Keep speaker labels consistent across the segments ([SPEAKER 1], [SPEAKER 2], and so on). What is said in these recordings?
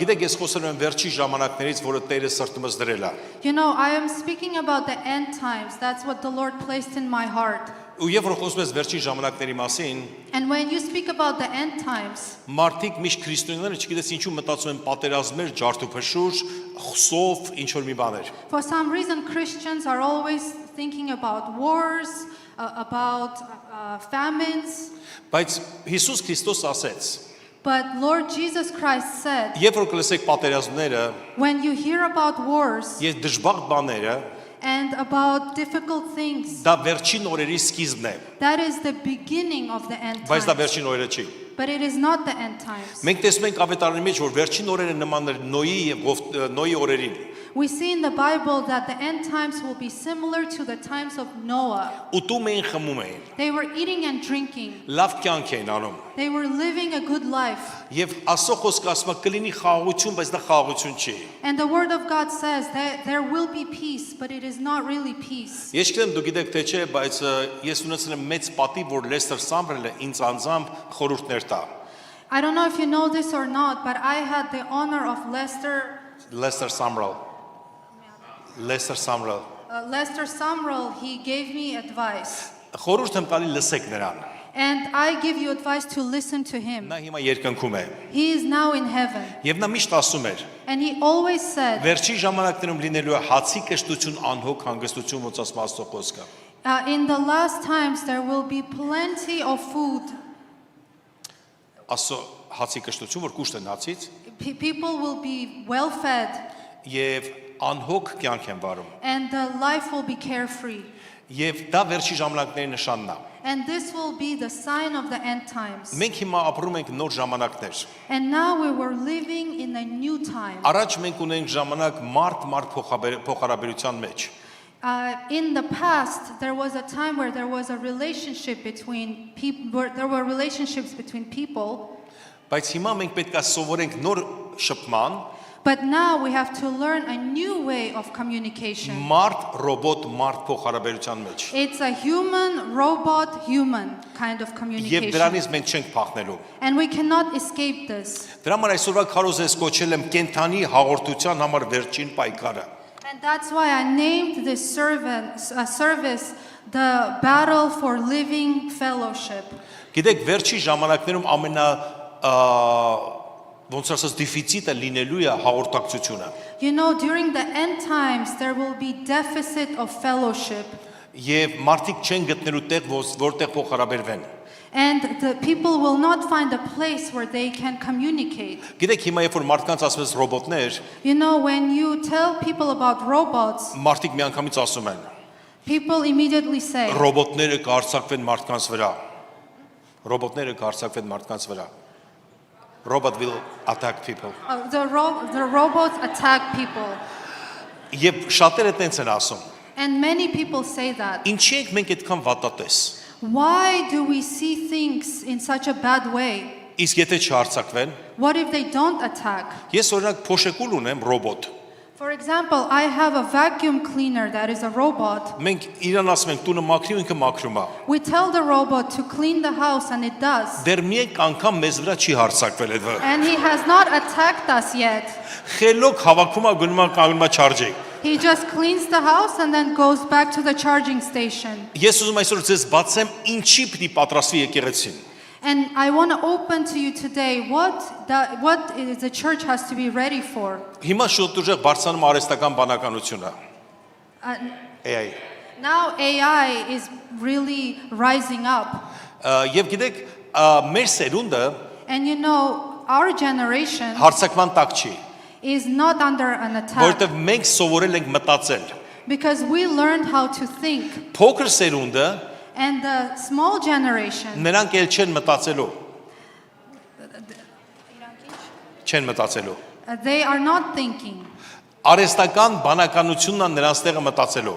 [SPEAKER 1] Գիտեք, ես խոսում եմ վերջի ժամանակներից, որը Տերը սրտումս դրել է։
[SPEAKER 2] You know, I am speaking about the end times. That's what the Lord placed in my heart.
[SPEAKER 1] Ու երբ որ խոսում ես վերջի ժամանակների մասին,
[SPEAKER 2] And when you speak about the end times,
[SPEAKER 1] մարդիկ միշտ քրիստոնյաները չգիտես ինչու մտածում են պատերազմներ, ջարդուփշուր, խսով, ինչ որ մի բաներ։
[SPEAKER 2] for some reason, Christians are always thinking about wars, about famines.
[SPEAKER 1] Բայց Հիսուս Քրիստոս ասեց.
[SPEAKER 2] But Lord Jesus Christ said,
[SPEAKER 1] Երբ որ կլսեք պատերազմները,
[SPEAKER 2] when you hear about wars
[SPEAKER 1] եւ դժբախտ բաները,
[SPEAKER 2] and about difficult things,
[SPEAKER 1] դա վերջին օրերի սկիզբն է,
[SPEAKER 2] that is the beginning of the end
[SPEAKER 1] բայց դա
[SPEAKER 2] times.
[SPEAKER 1] վերջին օրերը չի։
[SPEAKER 2] But it is not the end times.
[SPEAKER 1] Մենք տեսնում ենք ավետարանի մեջ, որ վերջին օրերը նման էր Նոյի եւ Նոյի օրերին։
[SPEAKER 2] We see in the Bible that the end times will be similar to the times of Noah.
[SPEAKER 1] Ուտում էին, խմում էին,
[SPEAKER 2] They were eating and drinking.
[SPEAKER 1] լավ կյանք էին անում։
[SPEAKER 2] They were living a good life.
[SPEAKER 1] Եվ Աստծո խոսքը ասում է կլինի խաղաղություն, բայց դա խաղաղություն չի։
[SPEAKER 2] And the word of God says that there will be peace, but it is not really peace.
[SPEAKER 1] Ես չգիտեմ դու գիտեք թե չէ, բայց ես ունեցել եմ մեծ պատիվ, որ Լեսթեր Սամվելը ինձ անձամբ խորհուրդներ տա։
[SPEAKER 2] I don't know if you know this or not, but I had the honor of Lester Sumrall. He gave me advice.
[SPEAKER 1] Խորհուրդ եմ տալի լսեք նրան։
[SPEAKER 2] And I give you advice to listen to him.
[SPEAKER 1] Նա հիմա երկնքում է։
[SPEAKER 2] He is now in heaven.
[SPEAKER 1] Եվ նա միշտ ասում էր.
[SPEAKER 2] And he always said,
[SPEAKER 1] Վերջի ժամանակներում լինելու է հացի կշտություն, անհոգ հանգստություն, ոնց ասում Աստծո խոսքը։
[SPEAKER 2] in the last times there will be plenty of food.
[SPEAKER 1] Աստծո հացի կշտություն, որ կուշտ են հացից,
[SPEAKER 2] People will be well fed
[SPEAKER 1] եւ անհոգ կյանք են վարում։
[SPEAKER 2] and the life will be carefree.
[SPEAKER 1] Եվ դա վերջի ժամանակների նշանն է։
[SPEAKER 2] And this will be the sign of the end times.
[SPEAKER 1] Մենք հիմա ապրում ենք նոր ժամանակներ։
[SPEAKER 2] And now we were living in a new time.
[SPEAKER 1] Առաջ մենք ունենք ժամանակ մարդ փոխհարաբերության մեջ։
[SPEAKER 2] In the past, there was a time where there was a relationship between people. There were relationships between people.
[SPEAKER 1] Բայց հիմա մենք պետք է սովորենք նոր շփման,
[SPEAKER 2] But now we have to learn a new way of communication.
[SPEAKER 1] մարդ փոխհարաբերության մեջ։
[SPEAKER 2] It's a human, robot, human kind of
[SPEAKER 1] Եվ
[SPEAKER 2] communication.
[SPEAKER 1] դրանից մենք չենք փախնելու։
[SPEAKER 2] And we cannot escape this.
[SPEAKER 1] Դրա համար այսօրվա քարոզ ես կոչել եմ կենթանի հաղորդության համար վերջին պայքարը։
[SPEAKER 2] And that's why I named this service the Battle for Living Fellowship.
[SPEAKER 1] Գիտեք, վերջի ժամանակներում ոնց ասած դեֆիցիտը լինելու է հաղորդակցությունը։
[SPEAKER 2] You know, during the end times, there will be deficit of fellowship.
[SPEAKER 1] Եվ մարդիկ չեն գտնելու տեղ, որտեղ փոխհարաբերվեն։
[SPEAKER 2] And the people will not find a place where they can communicate.
[SPEAKER 1] Գիտեք, հիմա երբ որ մարդկանց ասում ես ռոբոտներ,
[SPEAKER 2] You know, when you tell people about robots,
[SPEAKER 1] մարդիկ միանգամից ասում են.
[SPEAKER 2] people immediately say,
[SPEAKER 1] Ռոբոտները կհարձակվեն մարդկանց վրա։ Ռոբոտները կհարձակվեն մարդկանց վրա։ Robot will attack people.
[SPEAKER 2] the robots attack people.
[SPEAKER 1] Եվ շատերը տենց են ասում.
[SPEAKER 2] And many people say that.
[SPEAKER 1] Ինչի ենք մենք այդքան վատատես։
[SPEAKER 2] Why do we see things in such a bad way?
[SPEAKER 1] Իսկ եթե չհարձակվեն,
[SPEAKER 2] What if they don't attack?
[SPEAKER 1] ես օրինակ փոշեկուլ ունեմ ռոբոտ։
[SPEAKER 2] For example, I have a vacuum cleaner that is a robot.
[SPEAKER 1] Մենք իրան ասում ենք տունը մաքրի ու ինքը մաքրում է։
[SPEAKER 2] We tell the robot to clean the house and it does.
[SPEAKER 1] Դեռ մի անգամ մեզ վրա չի հարձակվել այդ։
[SPEAKER 2] And he has not attacked us yet.
[SPEAKER 1] Խելոք հավաքում է գնում է կանգնում է չարժի։
[SPEAKER 2] He just cleans the house and then goes back to the charging station.
[SPEAKER 1] Ես ուզում այսօր ձեզ բացեմ ինչի պիտի պատրաստվի եկեղեցին։
[SPEAKER 2] And I want to open to you today what the church has to be ready for.
[SPEAKER 1] Հիմա շուտ ուժեղ բարձրանում արհեստական բանականությունը։ AI։
[SPEAKER 2] Now AI is really rising up.
[SPEAKER 1] Եվ գիտեք, մեր սերունդը
[SPEAKER 2] And you know, our generation
[SPEAKER 1] հարձակման տակ չի,
[SPEAKER 2] is not under an attack
[SPEAKER 1] որովհետև մենք սովորել ենք մտածել։
[SPEAKER 2] because we learned how to think.
[SPEAKER 1] Փոքր սերունդը
[SPEAKER 2] And the small generation,
[SPEAKER 1] նրանք էլ չեն մտածելու։ Չեն մտածելու։
[SPEAKER 2] they are not thinking.
[SPEAKER 1] Արհեստական բանականությունն է նրանց տեղը մտածելու։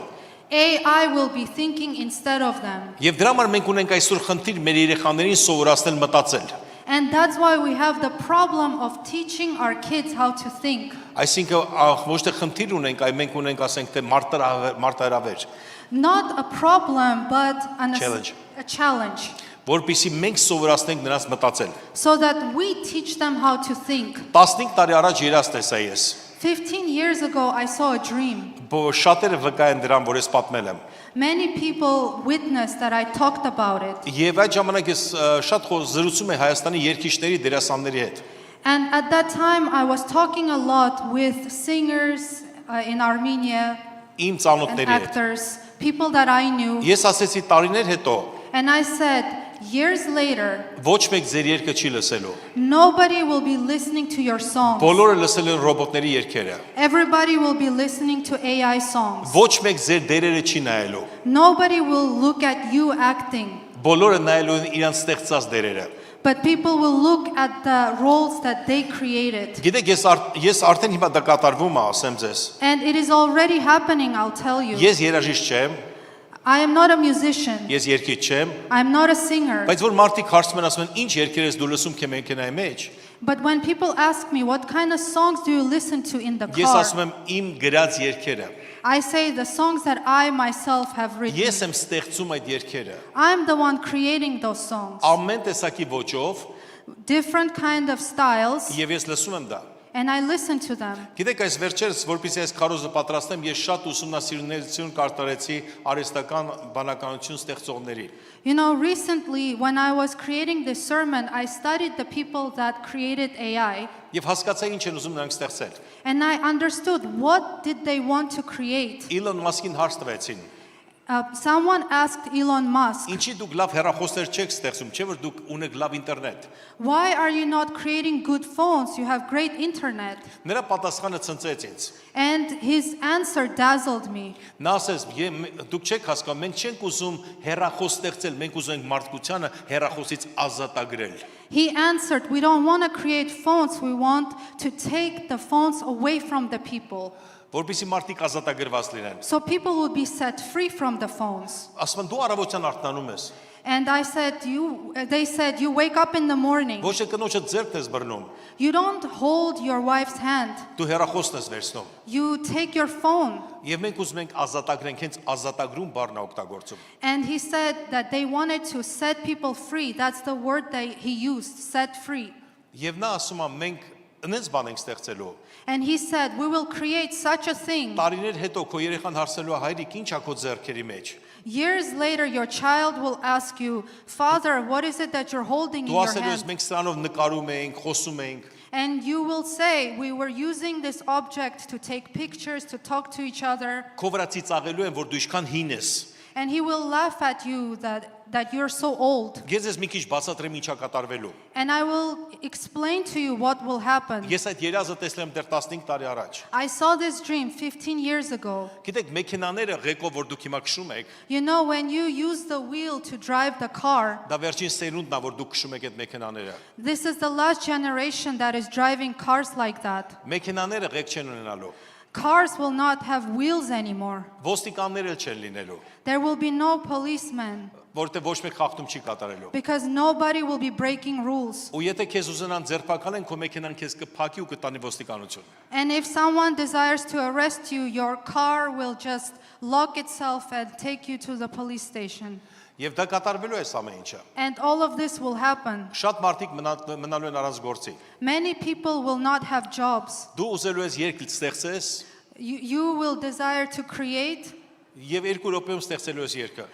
[SPEAKER 2] AI will be thinking instead of them.
[SPEAKER 1] Եվ դրա համար մենք ունենք այսօր խնդիր մեր երեխաներին սովորացնել մտածել։
[SPEAKER 2] And that's why we have the problem of teaching our kids how to think.
[SPEAKER 1] Այսինքն ոչ թե խնդիր ունենք, այլ մենք ունենք, ասենք, թե մարտահրավեր։
[SPEAKER 2] Not a problem, but
[SPEAKER 1] Challenge.
[SPEAKER 2] a challenge.
[SPEAKER 1] որպեսզի մենք սովորացնենք նրանց մտածել։
[SPEAKER 2] so that we teach them how to think.
[SPEAKER 1] 15 տարի առաջ երազ տեսա ես։
[SPEAKER 2] 15 years ago, I saw a dream.
[SPEAKER 1] Շատերը վկա են դրան, որ ես պատմել եմ։
[SPEAKER 2] Many people witnessed that I talked about it.
[SPEAKER 1] Եվ այդ ժամանակ ես շատ զրուցում եմ Հայաստանի երգիչների դերասանների հետ։
[SPEAKER 2] And at that time, I was talking a lot with singers in Armenia
[SPEAKER 1] Իմ
[SPEAKER 2] and
[SPEAKER 1] ծանոթների հետ։
[SPEAKER 2] actors, people that I knew.
[SPEAKER 1] Ես ասեցի տարիներ հետո
[SPEAKER 2] And I said, years later,
[SPEAKER 1] ոչ մեկ ձեր երգը չի լսելու։
[SPEAKER 2] nobody will be listening to your songs.
[SPEAKER 1] Բոլորը լսել են ռոբոտների երգերը։
[SPEAKER 2] Everybody will be listening to AI songs.
[SPEAKER 1] Ոչ մեկ ձեր դերերը չի նայելու։
[SPEAKER 2] Nobody will look at you acting,
[SPEAKER 1] Բոլորը նայելու են իրանց ստեղծած դերերը։
[SPEAKER 2] but people will look at the roles that they created.
[SPEAKER 1] Գիտեք, ես արդեն հիմա դա կատարվում է, ասեմ ձեզ։
[SPEAKER 2] And it is already happening, I'll tell you.
[SPEAKER 1] Ես երաժիշտ չեմ,
[SPEAKER 2] I am not a musician.
[SPEAKER 1] ես երգիչ չեմ,
[SPEAKER 2] I'm not a singer.
[SPEAKER 1] բայց որ մարդիկ հարցում են ասում են, ինչ երգեր ես դու լսում քե մեքենայի մեջ։
[SPEAKER 2] But when people ask me, what kind of songs do you listen to in the
[SPEAKER 1] Ես
[SPEAKER 2] car?
[SPEAKER 1] ասում եմ իմ գրած երգերը։
[SPEAKER 2] I say the songs that I myself have written.
[SPEAKER 1] Ես եմ ստեղծում այդ երգերը։
[SPEAKER 2] I'm the one creating those songs.
[SPEAKER 1] Ամեն տեսակի ոճով
[SPEAKER 2] Different kind of styles,
[SPEAKER 1] եւ ես լսում եմ դա։
[SPEAKER 2] and I listen to them.
[SPEAKER 1] Գիտեք, այս վերջերս, որպեսզի այս քարոզը պատրաստեմ, ես շատ ուսումնասիրություն կատարեցի արհեստական բանականություն ստեղծողների։
[SPEAKER 2] You know, recently when I was creating this sermon, I studied the people that created AI,
[SPEAKER 1] Եվ հասկացա ինչ են ուզում նրանք ստեղծել։
[SPEAKER 2] and I understood what did they want to create.
[SPEAKER 1] Իլոն Մասկին հարց տվեցին.
[SPEAKER 2] Someone asked Elon Musk,
[SPEAKER 1] Ինչի դուք լավ հեռախոսներ չեք ստեղծում, չէ՞ որ դուք ունեք լավ ինտերնետ։
[SPEAKER 2] why are you not creating good phones? You have great internet.
[SPEAKER 1] Նրա պատասխանը ցնցեց ինձ։
[SPEAKER 2] And his answer dazzled me.
[SPEAKER 1] Նա ասեց, դուք չեք հասկանում, մենք չենք ուզում հեռախոս ստեղծել, մենք ուզում ենք մարդկությանը հեռախոսից ազատագրել։
[SPEAKER 2] He answered, we don't want to create phones, we want to take the phones away from the people.
[SPEAKER 1] Որպեսզի մարդիկ ազատագրված լինեն։
[SPEAKER 2] So people will be set free from the phones.
[SPEAKER 1] Ասում են դու առավոտյան արթնանում ես։
[SPEAKER 2] And I said, they said, you wake up in the morning.
[SPEAKER 1] Ոչ թե կնոջը ձեռքն ես բռնում,
[SPEAKER 2] You don't hold your wife's hand.
[SPEAKER 1] դու հեռախոսն ես վերցնում։
[SPEAKER 2] You take your phone.
[SPEAKER 1] Եվ մենք ուզում ենք ազատագրենք, հենց ազատագրում բառն է օգտագործում։
[SPEAKER 2] And he said that they wanted to set people free. That's the word that he used, set free.
[SPEAKER 1] Եվ նա ասում է մենք այնպես բան ենք ստեղծելու։
[SPEAKER 2] And he said, we will create such a thing.
[SPEAKER 1] Տարիներ հետո քո երեխան հարցնելու է հայրիկ ինչ ա քո ձեռքերի մեջ։
[SPEAKER 2] Years later, your child will ask you, Father, what is it that you're holding in
[SPEAKER 1] Դու
[SPEAKER 2] your
[SPEAKER 1] ասելու ես
[SPEAKER 2] hand?
[SPEAKER 1] մենք սրանով նկարում ենք, խոսում ենք։
[SPEAKER 2] And you will say, we were using this object to take pictures, to talk to each other.
[SPEAKER 1] Քո վրա ծիծաղելու են, որ դու ինչքան հին ես։
[SPEAKER 2] And he will laugh at you that you're so old.
[SPEAKER 1] Ես ես մի քիչ բացատրեմ ինչա կատարվելու։
[SPEAKER 2] And I will explain to you what will happen.
[SPEAKER 1] Ես այդ երազը տեսել եմ դեռ 15 տարի առաջ։
[SPEAKER 2] I saw this dream 15 years ago.
[SPEAKER 1] Գիտեք, մեքենաները ղեկով որ դուք հիմա քշում եք,
[SPEAKER 2] You know, when you use the wheel to drive the car,
[SPEAKER 1] դա վերջին սերունդն է, որ դուք քշում եք այդ մեքենաները։
[SPEAKER 2] this is the last generation that is driving cars like that.
[SPEAKER 1] Մեքենաները ղեկ չեն ունենալու։
[SPEAKER 2] Cars will not have wheels anymore.
[SPEAKER 1] Ոստիկաններ էլ չեն լինելու,
[SPEAKER 2] There will be no policemen
[SPEAKER 1] որովհետև ոչ մեկ խախտում չի կատարելու։
[SPEAKER 2] because nobody will be breaking rules.
[SPEAKER 1] Ու եթե քեզ ուզենան ձերբակալեն, քո մեքենան քեզ կփակի ու կտանի ոստիկանություն։
[SPEAKER 2] And if someone desires to arrest you, your car will just lock itself and take you to the police station.
[SPEAKER 1] Եվ դա կատարվելու է այս ամեն ինչը։
[SPEAKER 2] And all of this will happen.
[SPEAKER 1] Շատ մարդիկ մնալու են առանց գործի։
[SPEAKER 2] Many people will not have jobs.
[SPEAKER 1] Դու ուզելու ես երգ ստեղծես
[SPEAKER 2] You will desire to create
[SPEAKER 1] եւ 2 րոպեում ստեղծելու ես երգը։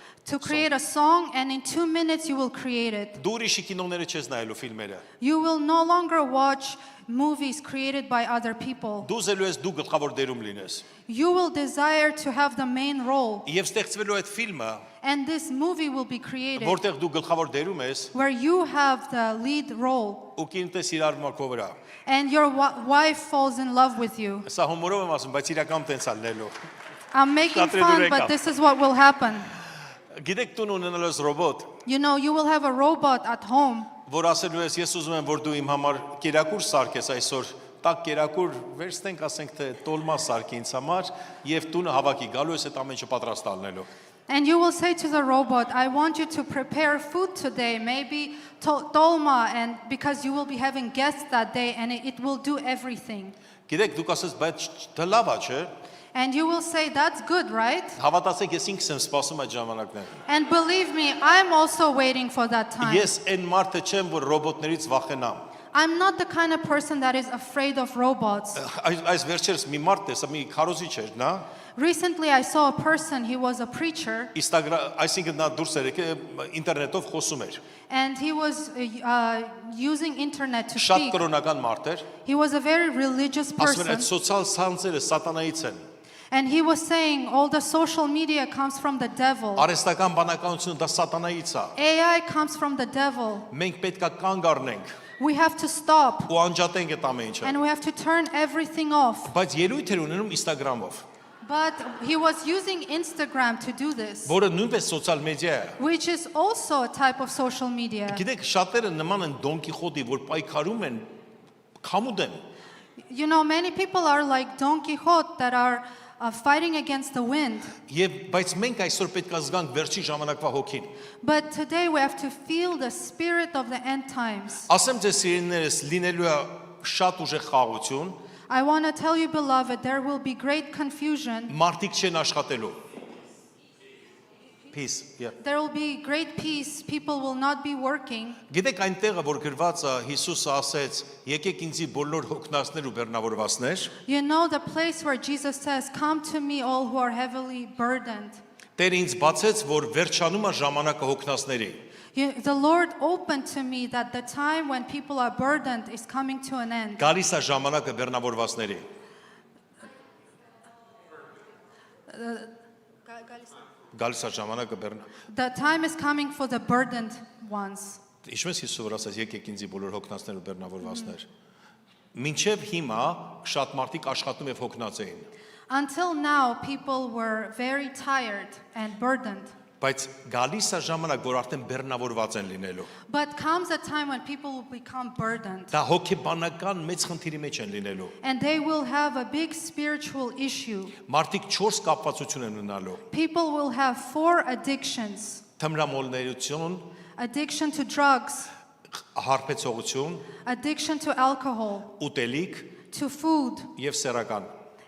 [SPEAKER 2] a song, and in 2 minutes you will create it.
[SPEAKER 1] Դու ուրիշի կինոները չես նայելու ֆիլմերը։
[SPEAKER 2] You will no longer watch movies created by other people.
[SPEAKER 1] Դու ուզելու ես դու գլխավոր դերում լինես։
[SPEAKER 2] You will desire to have the main role,
[SPEAKER 1] Եվ ստեղծվելու այդ ֆիլմը,
[SPEAKER 2] and this movie will be created
[SPEAKER 1] որտեղ դու գլխավոր դերում ես,
[SPEAKER 2] where you have the lead role,
[SPEAKER 1] ու կինտես իրարվում է քո վրա։
[SPEAKER 2] and your wife falls in love with you.
[SPEAKER 1] Սա հումորով եմ ասում, բայց իրական տենց է լինելու։
[SPEAKER 2] I'm making
[SPEAKER 1] Շատ
[SPEAKER 2] fun,
[SPEAKER 1] դուրեկա։
[SPEAKER 2] but this is what will happen.
[SPEAKER 1] Գիտեք տուն ունենալու ես ռոբոտ,
[SPEAKER 2] You know, you will have a robot at home,
[SPEAKER 1] որ ասելու ես ես ուզում եմ որ դու իմ համար կերակուր սարքես այսօր, տակ կերակուր վերցնենք, ասենք թե տոլմա սարքի ինձ համար եւ տունը հավաքի գալու ես այդ ամեն ինչը պատրաստ ալնելու։
[SPEAKER 2] And you will say to the robot, I want you to prepare food today, maybe dolma, and because you will be having guests that day and it will do everything.
[SPEAKER 1] Գիտեք, դուք ասես, բայց դա լավ է, չէ՞։
[SPEAKER 2] And you will say, that's good, right?
[SPEAKER 1] Հավատացեք, ես ինքս եմ սպասում այդ ժամանակները։
[SPEAKER 2] And believe me, I'm also waiting for that time.
[SPEAKER 1] Ես այն մարդը չեմ, որ ռոբոտներից վախենամ։
[SPEAKER 2] I'm not the kind of person that is afraid of robots.
[SPEAKER 1] Այս վերջերս մի մարդ տեսա, մի քարոզիչ էր, նա
[SPEAKER 2] Recently, I saw a person, he was a preacher,
[SPEAKER 1] Instagram, այսինքն նա դուրս էր եկել ինտերնետով խոսում էր։
[SPEAKER 2] and he was using internet to
[SPEAKER 1] Շատ
[SPEAKER 2] speak.
[SPEAKER 1] կրոնական մարդ էր։
[SPEAKER 2] He was a very religious
[SPEAKER 1] Ասում էր, այդ
[SPEAKER 2] person,
[SPEAKER 1] սոցիալ ցանցերը սատանայից են։
[SPEAKER 2] and he was saying all the social media comes from the devil.
[SPEAKER 1] Արհեստական բանականությունը դա սատանայից է։
[SPEAKER 2] AI comes from the devil.
[SPEAKER 1] Մենք պետք է կանգ առնենք
[SPEAKER 2] We have to stop,
[SPEAKER 1] ու անջատենք այդ ամեն ինչը։
[SPEAKER 2] and we have to turn everything off.
[SPEAKER 1] Բայց ելույթ էր ունենում Instagram-ով,
[SPEAKER 2] But he was using Instagram to do this,
[SPEAKER 1] որը նույնպես սոցիալ մեդիա է։
[SPEAKER 2] which is also a type of social media.
[SPEAKER 1] Գիտեք, շատերը նման են Դոն Կիխոտի, որ պայքարում են քամուդ են։
[SPEAKER 2] You know, many people are like Don Quixote that are fighting against the wind.
[SPEAKER 1] Եվ բայց մենք այսօր պետք է զգանք վերջի ժամանակվա հոգին։
[SPEAKER 2] But today we have to feel the spirit of the end times.
[SPEAKER 1] Ասեմ ձեզ սիրելիներս, լինելու է շատ ուժեղ խաղաղություն,
[SPEAKER 2] I want to tell you, beloved, there will be great confusion.
[SPEAKER 1] մարդիկ չեն աշխատելու։ Peace, yeah.
[SPEAKER 2] There will be great peace. People will not be working.
[SPEAKER 1] Գիտեք այնտեղը, որ գրված է, Հիսուսը ասեց, եկեք ինձի բոլոր հոգնածներ ու բեռնավորվածներ,
[SPEAKER 2] You know the place where Jesus says, come to me all who are heavily burdened.
[SPEAKER 1] Տերը ինձ բացեց, որ վերջանում է ժամանակը հոգնածների։
[SPEAKER 2] The Lord opened to me that the time when people are burdened is coming to an end.
[SPEAKER 1] Գալիս է ժամանակը բեռնավորվածների։ Գալիս է ժամանակը բեռնա։
[SPEAKER 2] The time is coming for the burdened ones.
[SPEAKER 1] Ինչպես Հիսուսը ասաց, եկեք ինձի բոլոր հոգնածներ ու բեռնավորվածներ։ Մինչև հիմա շատ մարդիկ աշխատում եւ հոգնած էին,
[SPEAKER 2] Until now, people were very tired and burdened.
[SPEAKER 1] բայց գալիս է ժամանակ, որ արդեն բեռնավորված են լինելու։
[SPEAKER 2] But comes a time when people will become burdened.
[SPEAKER 1] Դա հոգեբանական մեծ խնդիրի մեջ են լինելու։
[SPEAKER 2] And they will have a big spiritual issue.
[SPEAKER 1] Մարդիկ 4 կապվածություն են ունենալու։
[SPEAKER 2] People will have 4 addictions.
[SPEAKER 1] Թմրամոլներություն,
[SPEAKER 2] Addiction to drugs,
[SPEAKER 1] հարբեցողություն,
[SPEAKER 2] addiction to alcohol,
[SPEAKER 1] ուտելիք
[SPEAKER 2] to food,
[SPEAKER 1] եւ սեռական։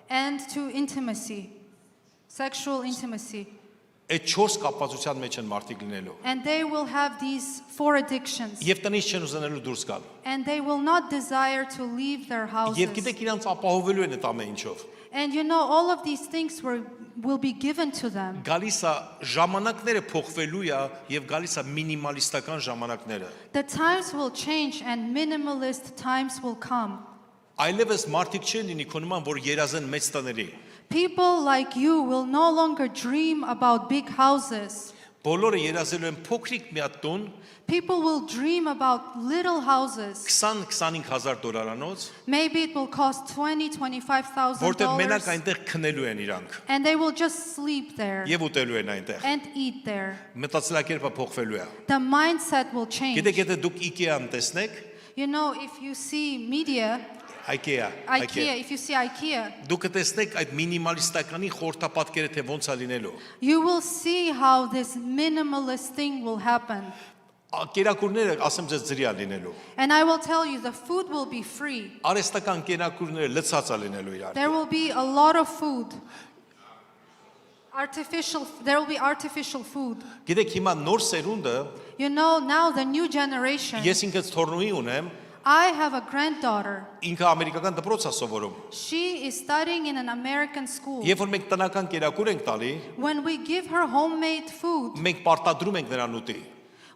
[SPEAKER 2] and to intimacy, sexual intimacy.
[SPEAKER 1] Այդ 4 կապվածության մեջ են մարդիկ լինելու։
[SPEAKER 2] And they will have these 4 addictions.
[SPEAKER 1] Եվ տնից չեն ուզենալու դուրս գալ։
[SPEAKER 2] And they will not desire to leave their
[SPEAKER 1] Եվ
[SPEAKER 2] houses.
[SPEAKER 1] գիտեք իրանց ապահովելու են այդ ամեն ինչով։
[SPEAKER 2] And you know, all of these things will be given to them.
[SPEAKER 1] Գալիս է ժամանակները փոխվելու է եւ գալիս է մինիմալիստական ժամանակները։
[SPEAKER 2] The times will change and minimalist times will come.
[SPEAKER 1] Այլևս մարդիկ չեն լինի քո նման, որ երազեն մեծ տների։
[SPEAKER 2] People like you will no longer dream about big houses.
[SPEAKER 1] Բոլորը երազելու են փոքրիկ մի հատ տուն,
[SPEAKER 2] People will dream about little houses.
[SPEAKER 1] 20-25 հազար դոլարանոց,
[SPEAKER 2] Maybe it will cost $20,000-$25,000.
[SPEAKER 1] որտեղ մենակ այնտեղ քնելու են իրանք
[SPEAKER 2] And they will just sleep there
[SPEAKER 1] եւ ուտելու են այնտեղ։
[SPEAKER 2] and eat there.
[SPEAKER 1] Մտածելակերպը փոխվելու է։
[SPEAKER 2] The mindset will change.
[SPEAKER 1] Գիտեք, եթե դուք IKEA-ն տեսնեք,
[SPEAKER 2] You know, if you see media,
[SPEAKER 1] IKEA,
[SPEAKER 2] if you see IKEA,
[SPEAKER 1] դուք կտեսնեք այդ մինիմալիստականի խորհրդապատկերը թե ոնց է լինելու։
[SPEAKER 2] you will see how this minimalist thing will happen.
[SPEAKER 1] Կերակուրները, ասեմ ձեզ, ձրի է լինելու։
[SPEAKER 2] And I will tell you, the food will be free.
[SPEAKER 1] Արհեստական կերակուրները լցած է լինելու իրար։
[SPEAKER 2] There will be a lot of food. There will be artificial food.
[SPEAKER 1] Գիտեք, հիմա նոր սերունդը,
[SPEAKER 2] You know, now the new generation,
[SPEAKER 1] ես ինքս թորնուի ունեմ,
[SPEAKER 2] I have a granddaughter.
[SPEAKER 1] ինքը ամերիկական դպրոց է սովորում։
[SPEAKER 2] She is studying in an American school.
[SPEAKER 1] Երբ որ մենք տնական կերակուր ենք տալի,
[SPEAKER 2] When we give her homemade food,
[SPEAKER 1] մենք պարտադրում ենք նրան ուտի,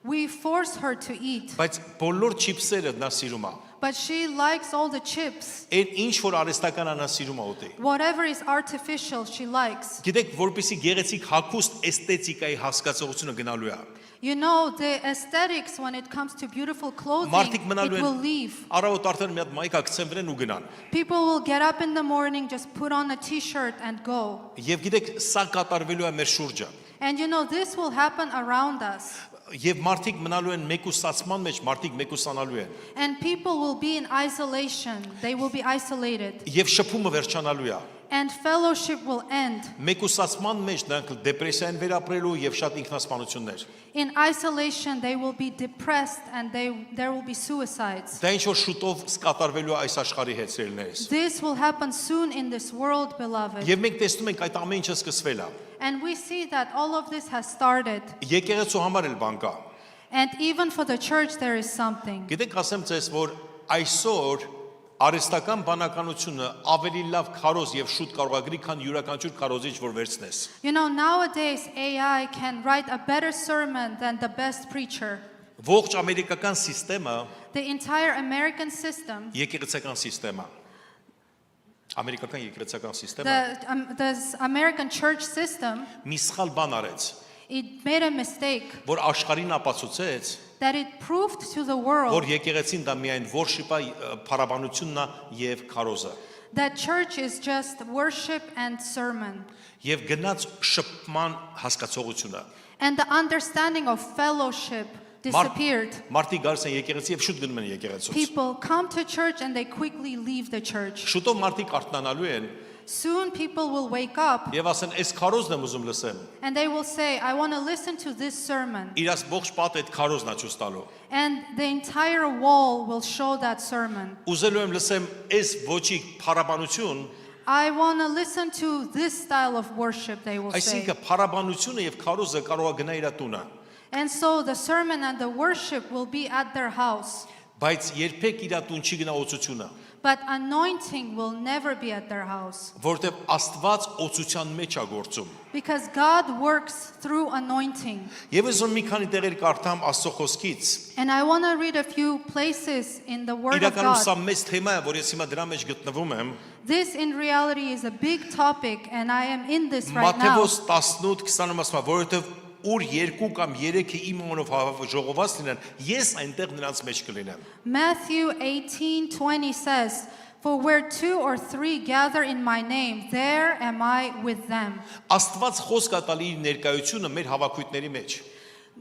[SPEAKER 2] we force her to eat.
[SPEAKER 1] բայց բոլոր չիփսերը նա սիրում է։
[SPEAKER 2] But she likes all the chips.
[SPEAKER 1] Այն ինչ որ արհեստական նա սիրում է ուտի։
[SPEAKER 2] Whatever is artificial, she likes.
[SPEAKER 1] Գիտեք, որպեսի գեղեցիկ հագուստ էսթետիկայի հասկացողությունը գնալու է։
[SPEAKER 2] You know, the aesthetics when it comes to beautiful clothing,
[SPEAKER 1] Մարդիկ
[SPEAKER 2] it
[SPEAKER 1] մնալու
[SPEAKER 2] will
[SPEAKER 1] են
[SPEAKER 2] leave.
[SPEAKER 1] առավոտ արդեն մի հատ մայկա գցեն վրան ու գնան։
[SPEAKER 2] People will get up in the morning, just put on a t-shirt and go.
[SPEAKER 1] Եվ գիտեք, սա կատարվելու է մեր շուրջը։
[SPEAKER 2] And you know, this will happen around us.
[SPEAKER 1] Եվ մարդիկ մնալու են մեկուսացման մեջ, մարդիկ մեկուսանալու են։
[SPEAKER 2] And people will be in isolation. They will be isolated.
[SPEAKER 1] Եվ շփումը վերջանալու է։
[SPEAKER 2] and fellowship will end.
[SPEAKER 1] Մեկուսացման մեջ նրանք դեպրեսիան վերապրելու եւ շատ ինքնասպանություններ։
[SPEAKER 2] In isolation, they will be depressed and there will be suicides.
[SPEAKER 1] Դա ինչ որ շուտով սկատարվելու է այս աշխարհի հետ սիրելիներս։
[SPEAKER 2] This will happen soon in this world, beloved.
[SPEAKER 1] Եվ մենք տեսնում ենք այդ ամեն ինչը սկսվել է։
[SPEAKER 2] And we see that all of this has started.
[SPEAKER 1] Եկեղեցու համար էլ բան կա։
[SPEAKER 2] And even for the church, there is something.
[SPEAKER 1] Գիտեք, ասեմ ձեզ, որ այսօր արհեստական բանականությունը ավելի լավ քարոզ եւ շուտ կարող է գրի, քան յուրաքանչյուր քարոզիչ, որ վերցնես։
[SPEAKER 2] You know, nowadays AI can write a better sermon than the best preacher.
[SPEAKER 1] Ողջ ամերիկական համակարգը,
[SPEAKER 2] The entire American system,
[SPEAKER 1] եկեղեցական համակարգը, ամերիկական եկեղեցական համակարգը
[SPEAKER 2] the American church system,
[SPEAKER 1] մի սխալ բան արեց,
[SPEAKER 2] it made a mistake
[SPEAKER 1] որ աշխարհին ապացուցեց,
[SPEAKER 2] that it proved to the
[SPEAKER 1] որ
[SPEAKER 2] world
[SPEAKER 1] եկեղեցին դա միայն worship-ը, փառաբանությունն է եւ քարոզը։
[SPEAKER 2] that church is just worship and sermon.
[SPEAKER 1] Եվ գնաց շփման հասկացողությունը։
[SPEAKER 2] And the understanding of fellowship disappeared.
[SPEAKER 1] Մարդիկ գալիս են եկեղեցի եւ շուտ գնում են եկեղեցուց։
[SPEAKER 2] People come to church and they quickly leave the church.
[SPEAKER 1] Շուտով մարդիկ արթնանալու են
[SPEAKER 2] Soon people will wake up
[SPEAKER 1] եւ ասեն, «Այս քարոզն եմ ուզում լսեմ»։
[SPEAKER 2] and they will say, I want to listen to this sermon.
[SPEAKER 1] Իրաց ողջ պատը այդ քարոզն է ցույց տալու։
[SPEAKER 2] And the entire wall will show that sermon.
[SPEAKER 1] Ուզելու եմ լսեմ այս ոչի փառաբանություն,
[SPEAKER 2] I want to listen to this style of worship, they will say.
[SPEAKER 1] այսինքն փառաբանությունը եւ քարոզը կարող է գնա իր տունը,
[SPEAKER 2] And so the sermon and the worship will be at their house.
[SPEAKER 1] բայց երբեք իր տուն չի գնա օծությունը,
[SPEAKER 2] But anointing will never be at their house.
[SPEAKER 1] որովհետեւ Աստված օծության մեջ է գործում։
[SPEAKER 2] Because God works through anointing.
[SPEAKER 1] Եվ ես ուզում մի քանի տեղեր կարդամ Աստծո խոսքից։
[SPEAKER 2] And I want to read a few places in the Word of
[SPEAKER 1] Իրականում սա
[SPEAKER 2] God.
[SPEAKER 1] մեծ թեմա է, որ ես հիմա դրա մեջ գտնվում եմ։
[SPEAKER 2] This in reality is a big topic and I am in this right now.
[SPEAKER 1] Մատթեոս 18:20-ում ասում է, որովհետեւ ուր երկու կամ երեքը իմ անունով ժողոված լինեն, ես այնտեղ նրանց մեջ կլինեմ։
[SPEAKER 2] Matthew 18:20 says, For where 2 or 3 gather in my name, there am I with them.
[SPEAKER 1] Աստված խոսք է տալի իր ներկայությունը մեր հավաքույթների մեջ։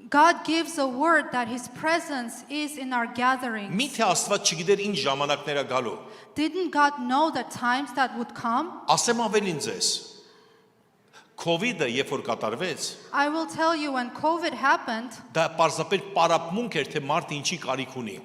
[SPEAKER 2] God gives a word that His presence is in our gatherings.
[SPEAKER 1] Միթե Աստված չգիտեր ինչ ժամանակներ է գալու։
[SPEAKER 2] Didn't God know the times that would come?
[SPEAKER 1] Ասեմ ավելին ձեզ։ COVID-ը երբ որ կատարվեց,
[SPEAKER 2] I will tell you, when COVID happened,
[SPEAKER 1] դա պարզապես պարապմունք էր, թե մարդը ինչի կարիք ունի։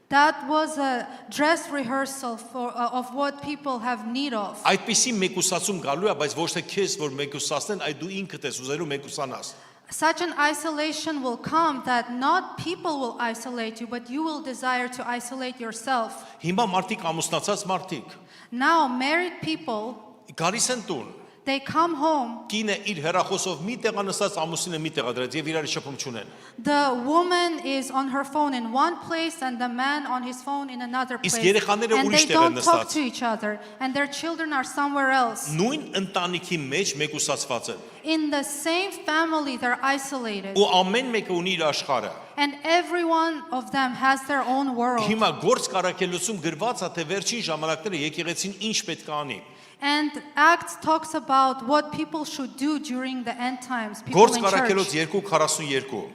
[SPEAKER 2] that was a dress rehearsal of what people have need of.
[SPEAKER 1] Այդպիսի մեկուսացում գալու է, բայց ոչ թե քեզ որ մեկուսացնեն, այ դու ինքդ ես ուզելու մեկուսանաս։
[SPEAKER 2] Such an isolation will come that not people will isolate you, but you will desire to isolate yourself.
[SPEAKER 1] Հիմա մարդիկ ամուսնացած մարդիկ
[SPEAKER 2] Now, married people,
[SPEAKER 1] գալիս են տուն։
[SPEAKER 2] they come home.
[SPEAKER 1] Կինը իր հեռախոսով մի տեղա նստած, ամուսինը մի տեղա դրած եւ իրար շփում չունեն։
[SPEAKER 2] The woman is on her phone in one place and the man on his phone in another place.
[SPEAKER 1] Իսկ երեխաները
[SPEAKER 2] And
[SPEAKER 1] ուրիշ
[SPEAKER 2] they
[SPEAKER 1] տեղ են
[SPEAKER 2] don't talk
[SPEAKER 1] նստած։
[SPEAKER 2] to each other. And their children are somewhere else.
[SPEAKER 1] Նույն ընտանիքի մեջ մեկուսացված են։
[SPEAKER 2] In the same family, they're isolated.
[SPEAKER 1] Ու ամեն մեկը ունի իր աշխարհը։
[SPEAKER 2] And every one of them has their own world.
[SPEAKER 1] Հիմա գործ կարակելություն գրված է, թե վերջին ժամանակները եկեղեցին ինչ պետք է անի։
[SPEAKER 2] And Acts talks about what people should do during the end times. People
[SPEAKER 1] Գործ
[SPEAKER 2] in
[SPEAKER 1] կարակելոց
[SPEAKER 2] church.
[SPEAKER 1] 2:42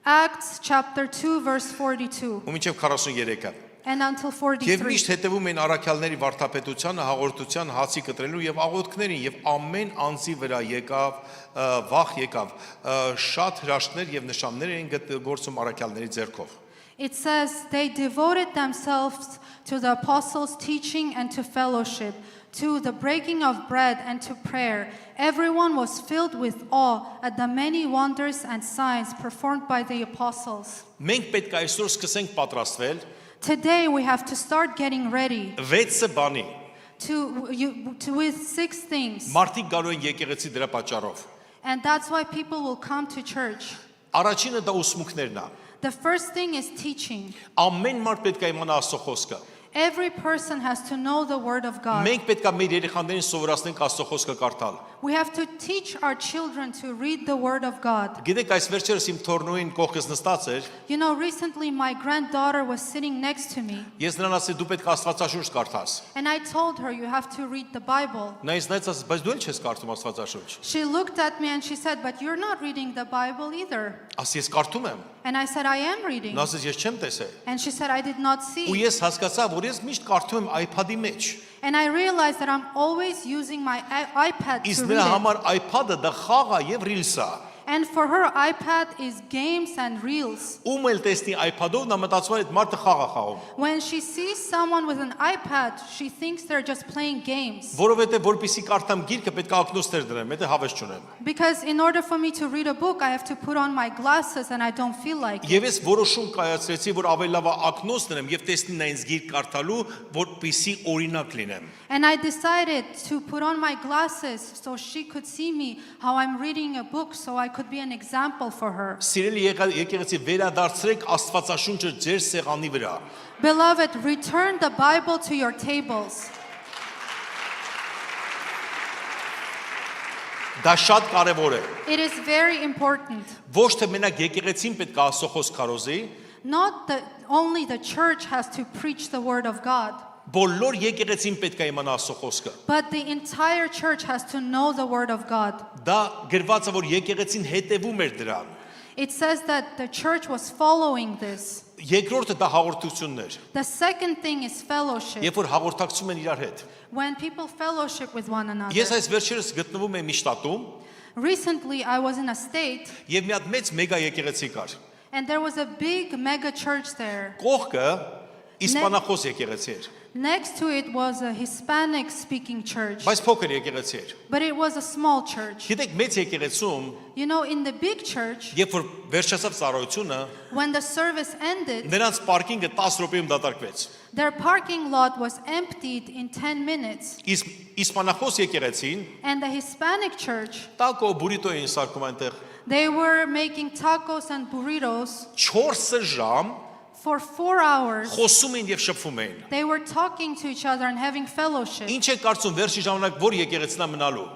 [SPEAKER 2] Acts chapter 2 verse 42
[SPEAKER 1] ու մինչև 43-ը։
[SPEAKER 2] and until
[SPEAKER 1] Եվ
[SPEAKER 2] 43.
[SPEAKER 1] միշտ հետևում են առաքյալների վարդապետությանը, հաղորդության, հացի կտրելու եւ աղոթքներին եւ ամեն անձի վրա եկավ, վախ եկավ, շատ հրաշքներ եւ նշաններ էին գործում առաքյալների ձեռքով։
[SPEAKER 2] It says they devoted themselves to the apostles' teaching and to fellowship, to the breaking of bread and to prayer. Everyone was filled with awe at the many wonders and signs performed by the apostles.
[SPEAKER 1] Մենք պետք է այսօր սկսենք պատրաստվել
[SPEAKER 2] Today we have to start getting ready
[SPEAKER 1] 6 բանի։
[SPEAKER 2] with 6 things.
[SPEAKER 1] Մարդիկ գալու են եկեղեցի դրա պատճառով։
[SPEAKER 2] And that's why people will come to church.
[SPEAKER 1] Առաջինը դա ուսմունքներն է։
[SPEAKER 2] The first thing is teaching.
[SPEAKER 1] Ամեն մարդ պետք է իմանա Աստծո խոսքը։
[SPEAKER 2] Every person has to know the word of God.
[SPEAKER 1] Մենք պետք է մեր երեխաներին սովորացնենք Աստծո խոսքը կարդալ։
[SPEAKER 2] We have to teach our children to read the word of God.
[SPEAKER 1] Գիտեք, այս վերջերս իմ թորնուին կողքս նստած էր,
[SPEAKER 2] You know, recently my granddaughter was sitting next to me
[SPEAKER 1] ես նրան ասեցի դու պետք է Աստվածաշունչ կարդաս։
[SPEAKER 2] and I told her you have to read the Bible.
[SPEAKER 1] Նա ինձ նայեց, ասաց, բայց դու էլ չես կարդում Աստվածաշունչ։
[SPEAKER 2] She looked at me and she said, but you're not reading the Bible either.
[SPEAKER 1] Ասի ես կարդում եմ։
[SPEAKER 2] And I said, I am reading.
[SPEAKER 1] Նա ասաց ես չեմ տեսել։
[SPEAKER 2] And she said, I did not
[SPEAKER 1] Ու
[SPEAKER 2] see.
[SPEAKER 1] ես հասկացա, որ որ ես միշտ կարդում եմ iPad-ի մեջ։
[SPEAKER 2] And I realized that I'm always using my iPad to
[SPEAKER 1] Իսկ
[SPEAKER 2] read
[SPEAKER 1] նրա
[SPEAKER 2] it.
[SPEAKER 1] համար iPad-ը դա խաղ է եւ Reels է։
[SPEAKER 2] And for her, iPad is games and reels.
[SPEAKER 1] Ում էլ տեսնի iPad-ով նա մտածում է այդ մարդը խաղ է խաղում։
[SPEAKER 2] When she sees someone with an iPad, she thinks they're just playing games.
[SPEAKER 1] Որովհետեւ որպեսի կարդամ գիրքը պետք է ակնոցներ դրեմ, եթե հավես չունեմ։
[SPEAKER 2] Because in order for me to read a book, I have to put on my glasses and I don't feel like it.
[SPEAKER 1] Եվ ես որոշում կայացրեցի, որ ավելի լավ է ակնոց դնեմ եւ տեսնի նա ինձ գիրք կարդալու, որպեսի օրինակ լինեմ։
[SPEAKER 2] And I decided to put on my glasses so she could see me how I'm reading a book so I could be an example for her.
[SPEAKER 1] Սիրելի եկեղեցի, վերադարձրեք Աստվածաշունչը ձեր սեղանի վրա։
[SPEAKER 2] Beloved, return the Bible to your tables.
[SPEAKER 1] Դա շատ կարևոր է։
[SPEAKER 2] It is very important.
[SPEAKER 1] Ոչ թե մենակ եկեղեցին պետք է Աստծո խոսք քարոզի,
[SPEAKER 2] Not that only the church has to preach the word of God,
[SPEAKER 1] բոլոր եկեղեցին պետք է իմանա Աստծո խոսքը։
[SPEAKER 2] but the entire church has to know the word of God.
[SPEAKER 1] Դա գրված է, որ եկեղեցին հետևում էր դրան։
[SPEAKER 2] It says that the church was following this.
[SPEAKER 1] Երկրորդը դա հաղորդությունն էր։
[SPEAKER 2] The second thing is fellowship.
[SPEAKER 1] Երբ որ հաղորդակցում են իրար հետ։
[SPEAKER 2] When people fellowship with one another.
[SPEAKER 1] Ես այս վերջերս գտնվում եմ մի շտատում
[SPEAKER 2] Recently, I was in a state
[SPEAKER 1] եւ մի հատ մեծ մեգա եկեղեցի կար։
[SPEAKER 2] and there was a big mega church there.
[SPEAKER 1] Կողքը իսպանախոս եկեղեցի էր,
[SPEAKER 2] Next to it was a Hispanic speaking church,
[SPEAKER 1] բայց փոքր եկեղեցի էր։
[SPEAKER 2] but it was a small church.
[SPEAKER 1] Գիտեք, մեծ եկեղեցում,
[SPEAKER 2] You know, in the big church,
[SPEAKER 1] երբ որ վերջացավ ծառայությունը,
[SPEAKER 2] when the service ended,
[SPEAKER 1] նրանց պարկինգը 10 րոպեում դատարկվեց։
[SPEAKER 2] their parking lot was emptied in 10 minutes.
[SPEAKER 1] Իսկ իսպանախոս եկեղեցին
[SPEAKER 2] And the Hispanic church,
[SPEAKER 1] տակո բուրիտո էին սարքում այնտեղ
[SPEAKER 2] they were making tacos and burritos
[SPEAKER 1] 4 ժամ
[SPEAKER 2] for 4 hours.
[SPEAKER 1] խոսում էին եւ շփվում էին։
[SPEAKER 2] They were talking to each other and having fellowship.
[SPEAKER 1] Ինչ է կարծում վերջի ժամանակ որ եկեղեցին է մնալու։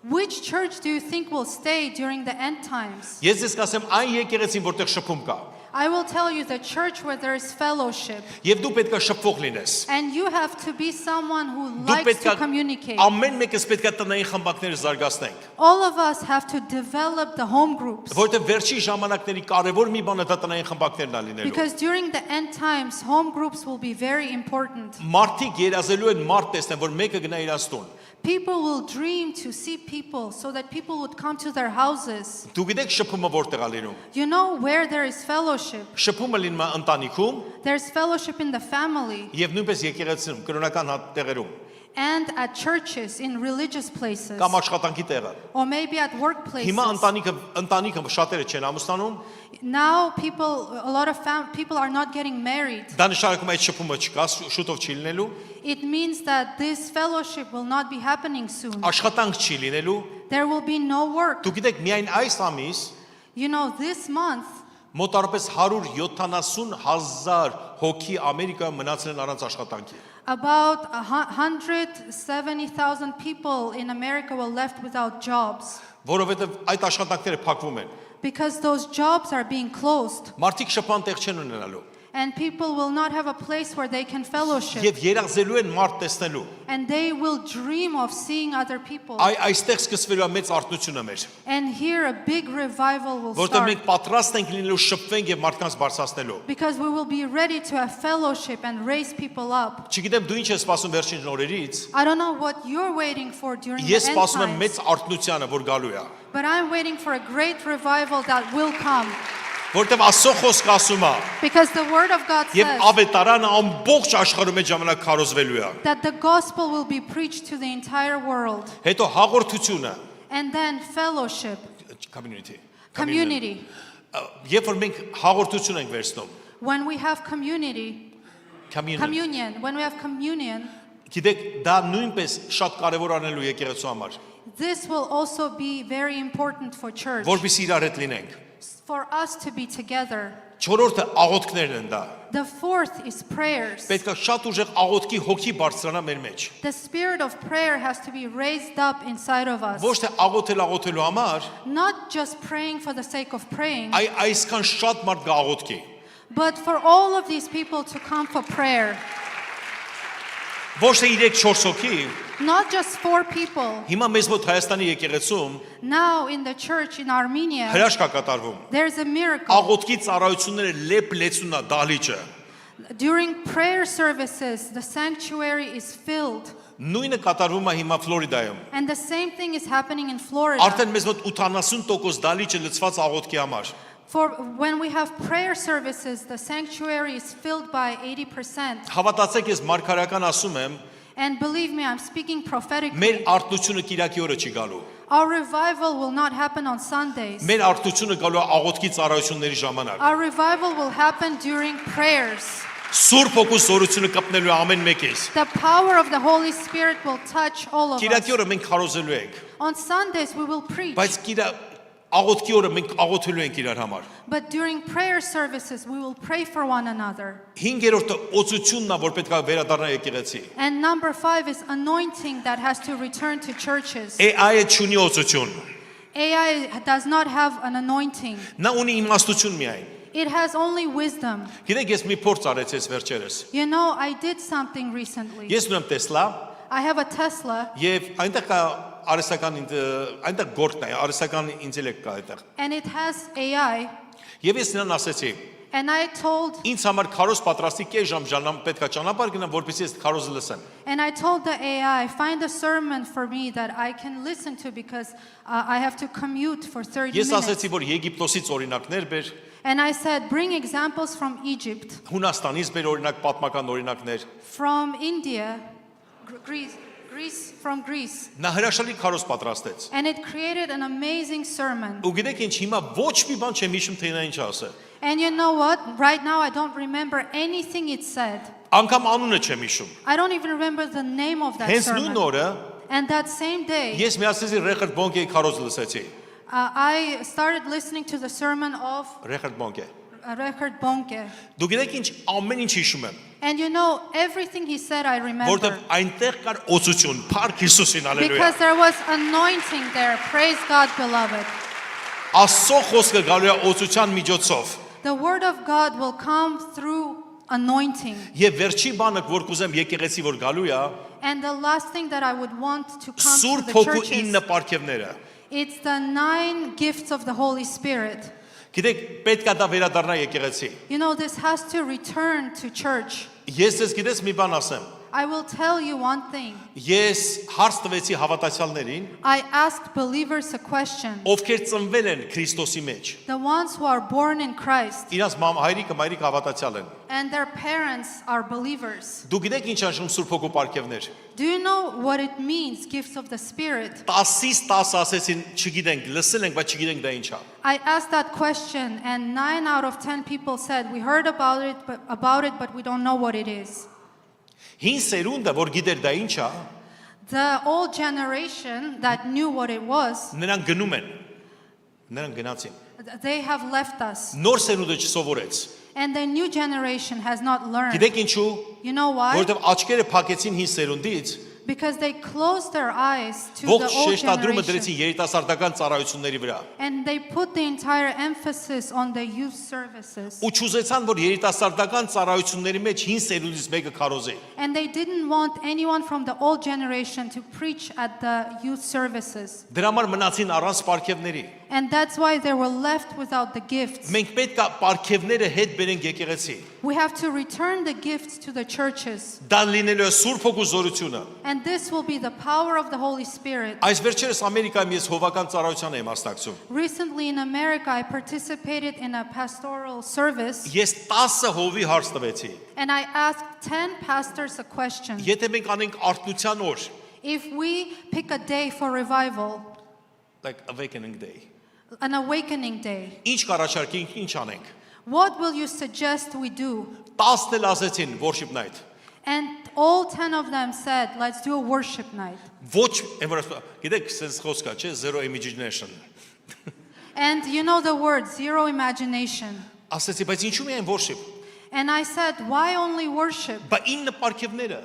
[SPEAKER 2] Which church do you think will stay during the end times?
[SPEAKER 1] Ես ձեզ կասեմ այն եկեղեցին, որտեղ շփում կա։
[SPEAKER 2] I will tell you the church where there is fellowship.
[SPEAKER 1] Եվ դու պետք է շփվող լինես։
[SPEAKER 2] And you have to be someone who
[SPEAKER 1] Դու
[SPEAKER 2] likes
[SPEAKER 1] պետք
[SPEAKER 2] to
[SPEAKER 1] է
[SPEAKER 2] communicate.
[SPEAKER 1] ամեն մեկս պետք է տնային խմբակները զարգացնենք։
[SPEAKER 2] All of us have to develop the home groups.
[SPEAKER 1] Որտեղ վերջի ժամանակների կարևոր մի բանը դա տնային խմբակներն է լինելու։
[SPEAKER 2] Because during the end times, home groups will be very important.
[SPEAKER 1] Մարդիկ երազելու են մարդ տեսնեն, որ մեկը գնա իրաց տուն։
[SPEAKER 2] People will dream to see people so that people would come to their houses.
[SPEAKER 1] Դու գիտեք շփումը որտեղ է լինում։
[SPEAKER 2] You know where there is fellowship?
[SPEAKER 1] Շփումը լինում է ընտանիքում
[SPEAKER 2] There's fellowship in the family
[SPEAKER 1] եւ նույնպես եկեղեցիում, կրոնական տեղերում,
[SPEAKER 2] and at churches, in religious places,
[SPEAKER 1] կամ աշխատանքի տեղը։
[SPEAKER 2] or maybe at
[SPEAKER 1] Հիմա
[SPEAKER 2] workplaces.
[SPEAKER 1] ընտանիքը շատերը չեն ամուսնանում,
[SPEAKER 2] Now a lot of people are not getting married.
[SPEAKER 1] դա նշանակում է այդ շփումը չկա, շուտով չի լինելու,
[SPEAKER 2] It means that this fellowship will not be happening soon.
[SPEAKER 1] աշխատանք չի լինելու։
[SPEAKER 2] There will be no work.
[SPEAKER 1] Դու գիտեք, միայն այս ամիս
[SPEAKER 2] You know, this month,
[SPEAKER 1] մոտարապես 170,000 հոգի Ամերիկայում մնացել են առանց աշխատանքի։
[SPEAKER 2] about 170,000 people in America were left without jobs
[SPEAKER 1] Որովհետև այդ աշխատանքները փակվում են։
[SPEAKER 2] because those jobs are being closed
[SPEAKER 1] Մարդիկ շփման տեղ չեն ունենալու։
[SPEAKER 2] and people will not have a place where they can fellowship
[SPEAKER 1] Եվ երազելու են մարդ տեսնելու։
[SPEAKER 2] and they will dream of seeing other people.
[SPEAKER 1] Այստեղ սկսվելու է մեծ արթնությունը մեր,
[SPEAKER 2] And here a big revival will
[SPEAKER 1] որտեղ
[SPEAKER 2] start
[SPEAKER 1] մենք պատրաստ ենք լինելու շփվենք եւ մարդկանց բարձրացնելու։
[SPEAKER 2] because we will be ready to have fellowship and raise people up.
[SPEAKER 1] Չգիտեմ դու ինչ ես սպասում վերջին օրերից։
[SPEAKER 2] I don't know what you're waiting for during the
[SPEAKER 1] Ես
[SPEAKER 2] end
[SPEAKER 1] սպասում եմ
[SPEAKER 2] times,
[SPEAKER 1] մեծ արթնությանը, որ գալու է։
[SPEAKER 2] but I'm waiting for a great revival that will come
[SPEAKER 1] Որտեղ Աստծո խոսքը ասում է,
[SPEAKER 2] because the word of God
[SPEAKER 1] եւ
[SPEAKER 2] says
[SPEAKER 1] ավետարանը ամբողջ աշխարհում այդ ժամանակ քարոզվելու է։
[SPEAKER 2] that the gospel will be preached to the entire world.
[SPEAKER 1] Հետո հաղորդությունը,
[SPEAKER 2] And then fellowship,
[SPEAKER 1] community։
[SPEAKER 2] community.
[SPEAKER 1] Երբ որ մենք հաղորդություն ենք վերցնում,
[SPEAKER 2] When we have community, communion, when we have communion,
[SPEAKER 1] Գիտեք, դա նույնպես շատ կարևոր անելու եկեղեցու համար,
[SPEAKER 2] this will also be very important for church,
[SPEAKER 1] որպեսզի իրար հետ լինենք։
[SPEAKER 2] for us to be together.
[SPEAKER 1] Չորրորդը աղոթքներն են դա։
[SPEAKER 2] The fourth is prayers.
[SPEAKER 1] Պետք է շատ ուժեղ աղոթքի հոգի բարձրանա մեր մեջ։
[SPEAKER 2] The spirit of prayer has to be raised up inside of us.
[SPEAKER 1] Ոչ թե աղոթելու համար,
[SPEAKER 2] Not just praying for the sake of praying,
[SPEAKER 1] այսքան շատ մարդ գա աղոթքի։
[SPEAKER 2] but for all of these people to come for prayer.
[SPEAKER 1] Ոչ թե 3-4 հոգի,
[SPEAKER 2] Not just 4 people.
[SPEAKER 1] հիմա մեզ մոտ Հայաստանի եկեղեցում
[SPEAKER 2] Now in the church in Armenia,
[SPEAKER 1] հրաշք է կատարվում։
[SPEAKER 2] there's a miracle.
[SPEAKER 1] Աղոթքի ծառայությունները լեփ լեցունա դահլիճը։
[SPEAKER 2] During prayer services, the sanctuary is filled.
[SPEAKER 1] Նույնը կատարվում է հիմա Ֆլորիդայում։
[SPEAKER 2] And the same thing is happening in Florida.
[SPEAKER 1] Արդեն մեզ մոտ 80% դալիճը լցված աղոթքի համար։
[SPEAKER 2] For when we have prayer services, the sanctuary is filled by 80%.
[SPEAKER 1] Հավատացեք, ես մարգարեական ասում եմ,
[SPEAKER 2] And believe me, I'm speaking prophetically.
[SPEAKER 1] մեր արթնությունը Կիրակի օրը չի գալու։
[SPEAKER 2] Our revival will not happen on Sundays.
[SPEAKER 1] Մեր արթնությունը գալու է աղոթքի ծառայությունների ժամանակ։
[SPEAKER 2] Our revival will happen during prayers.
[SPEAKER 1] Սուրբ Հոգու զորությունը կպնելու է ամեն մեկից։
[SPEAKER 2] The power of the Holy Spirit will touch all of
[SPEAKER 1] Կիրակի
[SPEAKER 2] us.
[SPEAKER 1] օրը մենք քարոզելու ենք,
[SPEAKER 2] On Sundays we will preach.
[SPEAKER 1] բայց աղոթքի օրը մենք աղոթելու ենք իրար համար։
[SPEAKER 2] But during prayer services we will pray for one another.
[SPEAKER 1] 5-րդը օծությունն է, որ պետք է վերադառնա եկեղեցի։
[SPEAKER 2] And number 5 is anointing that has to return to churches.
[SPEAKER 1] Այ չունի օծություն։
[SPEAKER 2] AI does not have an anointing.
[SPEAKER 1] Նա ունի իմաստություն միայն։
[SPEAKER 2] It has only wisdom.
[SPEAKER 1] Գիտեք, ես մի փորձ արեցի այս վերջերս։
[SPEAKER 2] You know, I did something recently.
[SPEAKER 1] Ես ունեմ Տեսլա,
[SPEAKER 2] I have a Tesla,
[SPEAKER 1] եւ այնտեղ կա արհեստական այնտեղ գործն է, արհեստական ինտելեկտ կա այդտեղ։
[SPEAKER 2] and it has AI.
[SPEAKER 1] Եվ ես նրան ասեցի,
[SPEAKER 2] And I told
[SPEAKER 1] ինձ համար քարոզ պատրաստի կես ժամ ժանամ պետքա ճանապարհ գնամ, որպեսզի ես քարոզը լսեմ։
[SPEAKER 2] the AI, find a sermon for me that I can listen to because I have to commute for 30
[SPEAKER 1] Ես
[SPEAKER 2] minutes.
[SPEAKER 1] ասեցի, որ Եգիպտոսից օրինակներ բեր,
[SPEAKER 2] And I said, bring examples from Egypt,
[SPEAKER 1] Հունաստանից բեր օրինակ պատմական օրինակներ։
[SPEAKER 2] from India, Greece, from Greece.
[SPEAKER 1] Նա հրաշալի քարոզ պատրաստեց։
[SPEAKER 2] And it created an amazing sermon.
[SPEAKER 1] Ու գիտեք ինչ, հիմա ոչ մի բան չեմ հիշում, թե նա ինչ ասել։
[SPEAKER 2] And you know what? Right now I don't remember anything it said.
[SPEAKER 1] Անկամ անունը չեմ հիշում։
[SPEAKER 2] I don't even remember the name of that
[SPEAKER 1] Հենց նույն
[SPEAKER 2] sermon.
[SPEAKER 1] օրը
[SPEAKER 2] And that same day,
[SPEAKER 1] ես միացրեցի Ռեխարդ Բոնկեի քարոզ լսեցի։
[SPEAKER 2] I started listening to the sermon of
[SPEAKER 1] Ռեխարդ Բոնկե։
[SPEAKER 2] Reinhard Bonke.
[SPEAKER 1] Դու գիտեք ինչ, ամեն ինչ հիշում եմ,
[SPEAKER 2] And you know, everything he said I remember.
[SPEAKER 1] որտեղ այնտեղ կար օծություն, Փառք Հիսուսին,
[SPEAKER 2] Because
[SPEAKER 1] հալելույա։
[SPEAKER 2] there was anointing there. Praise God, beloved.
[SPEAKER 1] Աստծո խոսքը գալու է օծության միջոցով։
[SPEAKER 2] The word of God will come through anointing.
[SPEAKER 1] Եվ վերջի բանը, որ կուզեմ եկեղեցի որ գալու է,
[SPEAKER 2] And the last thing that I would want to come to
[SPEAKER 1] Սուրբ
[SPEAKER 2] the
[SPEAKER 1] Հոգու
[SPEAKER 2] churches,
[SPEAKER 1] 9 պարգևները։
[SPEAKER 2] it's the 9 gifts of the Holy Spirit.
[SPEAKER 1] Գիտեք, պետք է դա վերադառնա եկեղեցի։
[SPEAKER 2] You know, this has to return to church.
[SPEAKER 1] Ես ես գիտես մի բան ասեմ։
[SPEAKER 2] I will tell you one thing.
[SPEAKER 1] Ես հարց տվեցի հավատացյալներին,
[SPEAKER 2] I asked believers a question.
[SPEAKER 1] ովքեր ծնվել են Քրիստոսի մեջ։
[SPEAKER 2] The ones who are born in Christ
[SPEAKER 1] Իրաց հայրիկը, մայրիկը հավատացյալ են։
[SPEAKER 2] and their parents are believers.
[SPEAKER 1] Դու գիտեք ինչ անշում Սուրբ Հոգու պարգևներ։
[SPEAKER 2] Do you know what it means, gifts of the Spirit?
[SPEAKER 1] 10-ից 10 ասեցին, չգիտենք, լսել ենք, բայց չգիտենք դա ինչ է։
[SPEAKER 2] I asked that question, and 9 out of 10 people said, we heard about it, but we don't know what it is.
[SPEAKER 1] Հին սերունդը, որ գիտեր դա ինչ է,
[SPEAKER 2] The old generation that knew what it was,
[SPEAKER 1] նրանք գնում են։ Նրանք գնացին։
[SPEAKER 2] they have left us.
[SPEAKER 1] Նոր սերունդը չսովորեց։
[SPEAKER 2] And the new generation has not learned.
[SPEAKER 1] Գիտեք ինչու։
[SPEAKER 2] You know why?
[SPEAKER 1] Որովհետև աչքերը փակեցին հին սերունդից,
[SPEAKER 2] Because they closed their eyes to the
[SPEAKER 1] ողջ
[SPEAKER 2] old
[SPEAKER 1] շեշտադրումը
[SPEAKER 2] generation.
[SPEAKER 1] դրեցին երիտասարդական ծառայությունների վրա։
[SPEAKER 2] And they put the entire emphasis on the youth services.
[SPEAKER 1] Ու չուզեցան, որ երիտասարդական ծառայությունների մեջ հին սերունդից մեկը քարոզի։
[SPEAKER 2] And they didn't want anyone from the old generation to preach at the youth services.
[SPEAKER 1] Դրա համար մնացին առանց պարգևների։
[SPEAKER 2] And that's why they were left without the gifts.
[SPEAKER 1] Մենք պետք է պարգևները հետ բերենք եկեղեցի։
[SPEAKER 2] We have to return the gifts to the churches.
[SPEAKER 1] Դա լինելու է Սուրբ Հոգու զորությունը։
[SPEAKER 2] And this will be the power of the Holy Spirit.
[SPEAKER 1] Այս վերջերս Ամերիկայում ես հովական ծառայության եմ մասնակցում։
[SPEAKER 2] Recently in America, I participated in a pastoral service.
[SPEAKER 1] Ես 10 հովի հարց տվեցի։
[SPEAKER 2] And I asked 10 pastors a question.
[SPEAKER 1] Եթե մենք անենք արթնության օր,
[SPEAKER 2] If we pick a day for revival,
[SPEAKER 1] like awakening day,
[SPEAKER 2] an awakening day,
[SPEAKER 1] ինչ կառաջարկենք, ինչ անենք։
[SPEAKER 2] what will you suggest we do?
[SPEAKER 1] 10-ն էլ ասեցին worship night։
[SPEAKER 2] And all 10 of them said, let's do a worship night.
[SPEAKER 1] Ոչ, գիտեք, sense խոսքա, չէ, zero imagination։
[SPEAKER 2] And you know the word, zero imagination.
[SPEAKER 1] Ասեցի, բայց ինչու՞ միայն worship։
[SPEAKER 2] And I said, why only worship?
[SPEAKER 1] Բա 9 պարգևները,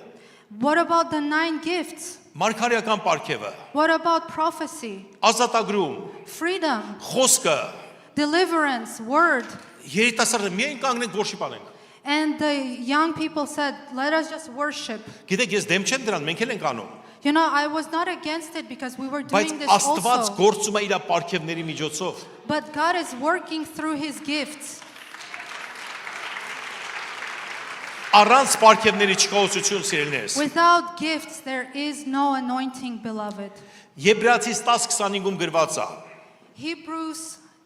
[SPEAKER 2] What about the 9 gifts?
[SPEAKER 1] մարգարեական պարգևը,
[SPEAKER 2] What about prophecy,
[SPEAKER 1] ազատագրում,
[SPEAKER 2] freedom,
[SPEAKER 1] խոսքը,
[SPEAKER 2] deliverance, word?
[SPEAKER 1] երիտասարդը միայն կանգնենք worship անենք։
[SPEAKER 2] And the young people said, let us just worship.
[SPEAKER 1] Գիտեք, ես դեմ չեմ դրան, մենք էլ ենք անում։
[SPEAKER 2] You know, I was not against it because we were
[SPEAKER 1] Բայց
[SPEAKER 2] doing this
[SPEAKER 1] Աստված
[SPEAKER 2] also.
[SPEAKER 1] գործում է իր պարգևների միջոցով։
[SPEAKER 2] But God is working through his gifts.
[SPEAKER 1] Առանց պարգևների չկա ուսուցություն սիրելիներս։
[SPEAKER 2] Without gifts, there is no anointing, beloved.
[SPEAKER 1] Եբրայեցիս 10:25-ում գրված է.
[SPEAKER 2] Hebrews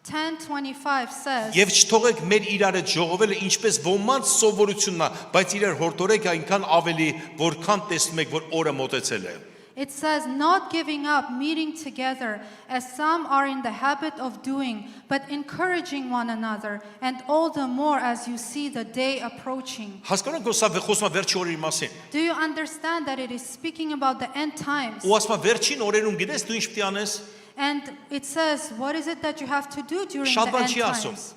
[SPEAKER 2] 10:25 says,
[SPEAKER 1] Եվ չթողեք մեր իրարը ժողովելը ինչպես ոմանց սովորությունն է, բայց իրար հորդորեք այնքան ավելի, որքան տեսնում եք, որ օրը մոտեցել է։
[SPEAKER 2] it says, not giving up meeting together, as some are in the habit of doing, but encouraging one another, and all the more as you see the day approaching.
[SPEAKER 1] Հասկանու՞մ եք, որ սա խոսում է վերջի օրերի մասին։
[SPEAKER 2] Do you understand that it is speaking about the end times?
[SPEAKER 1] Ու ասում է վերջին օրերում գիտես դու ինչ պետք է անես։
[SPEAKER 2] And it says, what is it that you have to do during
[SPEAKER 1] Շատ
[SPEAKER 2] the
[SPEAKER 1] բան
[SPEAKER 2] end
[SPEAKER 1] չի ասում։
[SPEAKER 2] times?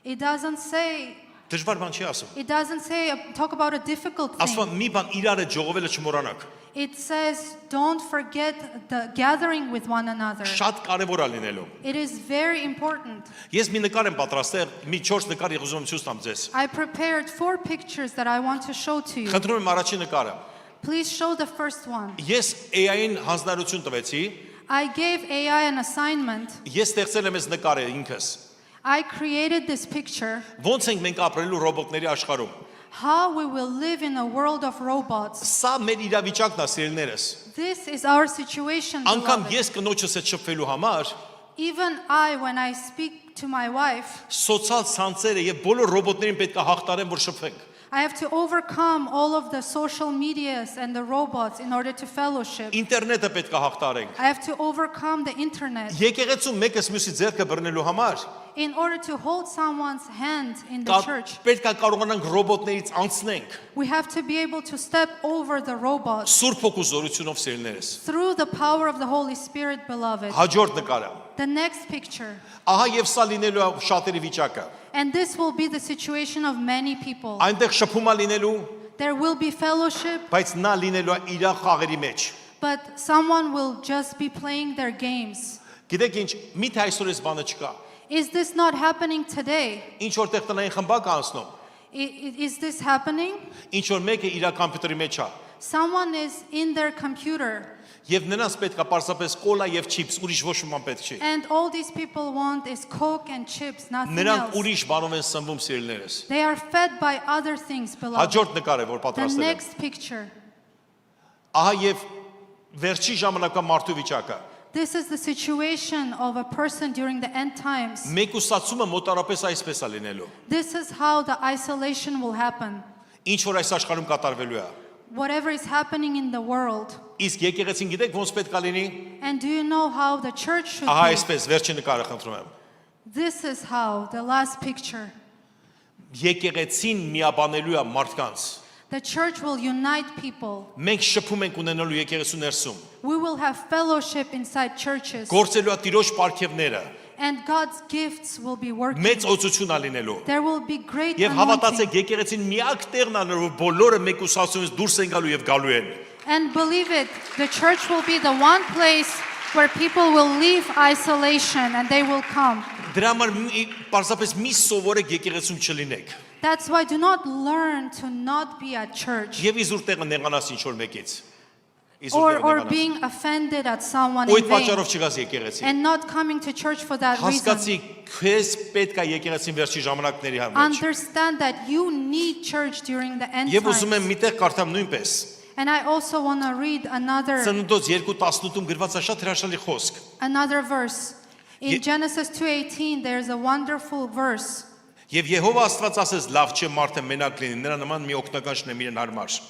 [SPEAKER 2] It doesn't say,
[SPEAKER 1] Դժվար բան չի ասում։
[SPEAKER 2] talk about a difficult
[SPEAKER 1] Ասում
[SPEAKER 2] thing.
[SPEAKER 1] է մի բան իրարը ժողովելը չմոռանաք։
[SPEAKER 2] It says, don't forget the gathering with one another.
[SPEAKER 1] Շատ կարևոր է լինելու։
[SPEAKER 2] It is very important.
[SPEAKER 1] Ես մի նկար եմ պատրաստել, մի 4 նկար ուզում եմ ցույց տամ ձեզ։
[SPEAKER 2] I prepared 4 pictures that I want to show to you.
[SPEAKER 1] Խնդրում եմ առաջին նկարը։
[SPEAKER 2] Please show the first one.
[SPEAKER 1] Ես AI-ին հանձնարարություն տվեցի,
[SPEAKER 2] I gave AI an assignment.
[SPEAKER 1] ես ստեղծել եմ այս նկարը ինքս։
[SPEAKER 2] I created this picture,
[SPEAKER 1] Ոնց ենք մենք ապրելու ռոբոտների աշխարհում։
[SPEAKER 2] how we will live in a world of robots.
[SPEAKER 1] Սա մեր իրավիճակն է, սիրելիներս։
[SPEAKER 2] This is our situation,
[SPEAKER 1] Անկամ
[SPEAKER 2] beloved.
[SPEAKER 1] ես կնոջս հետ շփվելու համար
[SPEAKER 2] Even I, when I speak to my wife,
[SPEAKER 1] սոցիալ ցանցերը եւ բոլոր ռոբոտներին պետք է հաղթարեն, որ շփվենք։
[SPEAKER 2] I have to overcome all of the social medias and the robots in order to fellowship.
[SPEAKER 1] Ինտերնետը պետք է հաղթարենք։
[SPEAKER 2] I have to overcome the internet.
[SPEAKER 1] Եկեղեցու մեկս մյուսի ձեռքը բռնելու համար
[SPEAKER 2] In order to hold someone's hand in the church,
[SPEAKER 1] պետք է կարողանանք ռոբոտներից անցնենք
[SPEAKER 2] we have to be able to step over the robots
[SPEAKER 1] Սուրբ Հոգու զորությունով, սիրելիներս։
[SPEAKER 2] through the power of the Holy Spirit, beloved.
[SPEAKER 1] Հաջորդ նկարը։
[SPEAKER 2] The next picture.
[SPEAKER 1] Ահա եւ սա լինելու է շատերի վիճակը։
[SPEAKER 2] And this will be the situation of many people.
[SPEAKER 1] Այնտեղ շփում է լինելու,
[SPEAKER 2] There will be fellowship,
[SPEAKER 1] բայց նա լինելու է իր խաղերի մեջ։
[SPEAKER 2] but someone will just be playing their games.
[SPEAKER 1] Գիտեք ինչ, միթե այսօր այս բանը չկա։
[SPEAKER 2] Is this not happening today?
[SPEAKER 1] Ինչ որտեղ տնային խմբակ անցնում,
[SPEAKER 2] Is this happening?
[SPEAKER 1] ինչ որ մեկը իր կամպյուտերի մեջ է։
[SPEAKER 2] Someone is in their computer,
[SPEAKER 1] Եվ նրանց պետք է պարզապես կոլա եւ չիփս, ուրիշ ոչ մի բան պետք չի։
[SPEAKER 2] and all these people want is Coke and chips, nothing
[SPEAKER 1] Նրանք
[SPEAKER 2] else.
[SPEAKER 1] ուրիշ բանով են սնվում, սիրելիներս։
[SPEAKER 2] They are fed by other things, beloved.
[SPEAKER 1] Հաջորդ նկարը, որ
[SPEAKER 2] The
[SPEAKER 1] պատրաստել եմ։
[SPEAKER 2] next picture.
[SPEAKER 1] Ահա եւ վերջի ժամանակվա մարդու վիճակը։
[SPEAKER 2] This is the situation of a person during the end times.
[SPEAKER 1] Մեկուսացումը մոտարապես այսպես է լինելու։
[SPEAKER 2] This is how the isolation will happen.
[SPEAKER 1] Ինչ որ այս աշխարհում կատարվելու է։
[SPEAKER 2] Whatever is happening in the world.
[SPEAKER 1] Իսկ եկեղեցին գիտեք ոնց պետք է լինի։
[SPEAKER 2] And do you know how the church should
[SPEAKER 1] Ահա
[SPEAKER 2] be?
[SPEAKER 1] այսպես, վերջի նկարը խնդրում եմ։
[SPEAKER 2] This is how, the last picture.
[SPEAKER 1] Եկեղեցին միաբանելու է մարդկանց։
[SPEAKER 2] The church will unite people.
[SPEAKER 1] Մենք շփում ենք ունենալու եկեղեցու ներսում։
[SPEAKER 2] We will have fellowship inside churches.
[SPEAKER 1] Գործելու է Տիրոջ պարգևները։
[SPEAKER 2] And God's gifts will be working.
[SPEAKER 1] Մեծ օծություն է լինելու։
[SPEAKER 2] There will be great
[SPEAKER 1] Եվ
[SPEAKER 2] anointing.
[SPEAKER 1] հավատացեք, եկեղեցին միակ տեղն է, որ բոլորը մեկուսացումից դուրս են գալու եւ գալու են։
[SPEAKER 2] And believe it, the church will be the one place where people will leave isolation and they will come.
[SPEAKER 1] Դրա համար պարզապես մի սովորեք եկեղեցում չլինեք։
[SPEAKER 2] That's why do not learn to not be at church
[SPEAKER 1] Եվ իզուր տեղը նեղանաս ինչ որ մեկից։
[SPEAKER 2] or being offended at someone
[SPEAKER 1] Ու
[SPEAKER 2] in
[SPEAKER 1] այդ
[SPEAKER 2] vain
[SPEAKER 1] պատճառով չգաս եկեղեցի։
[SPEAKER 2] and not coming to church for that
[SPEAKER 1] Հասկացի,
[SPEAKER 2] reason.
[SPEAKER 1] քեզ պետք է եկեղեցին վերջի ժամանակների համար։
[SPEAKER 2] Understand that you need church during the end
[SPEAKER 1] Եվ ուզում եմ
[SPEAKER 2] times.
[SPEAKER 1] միտեղ կարդամ նույնպես։
[SPEAKER 2] And I also want to read another
[SPEAKER 1] Ծննդոց 2:18-ում գրված է շատ հրաշալի խոսք։
[SPEAKER 2] verse. In Genesis 2:18 there's a wonderful verse.
[SPEAKER 1] Եվ Եհովա Աստված ասեց. լավ չէ մարդը մենակ լինի, նրա նման մի օգնական շնեմ իրեն հարմար։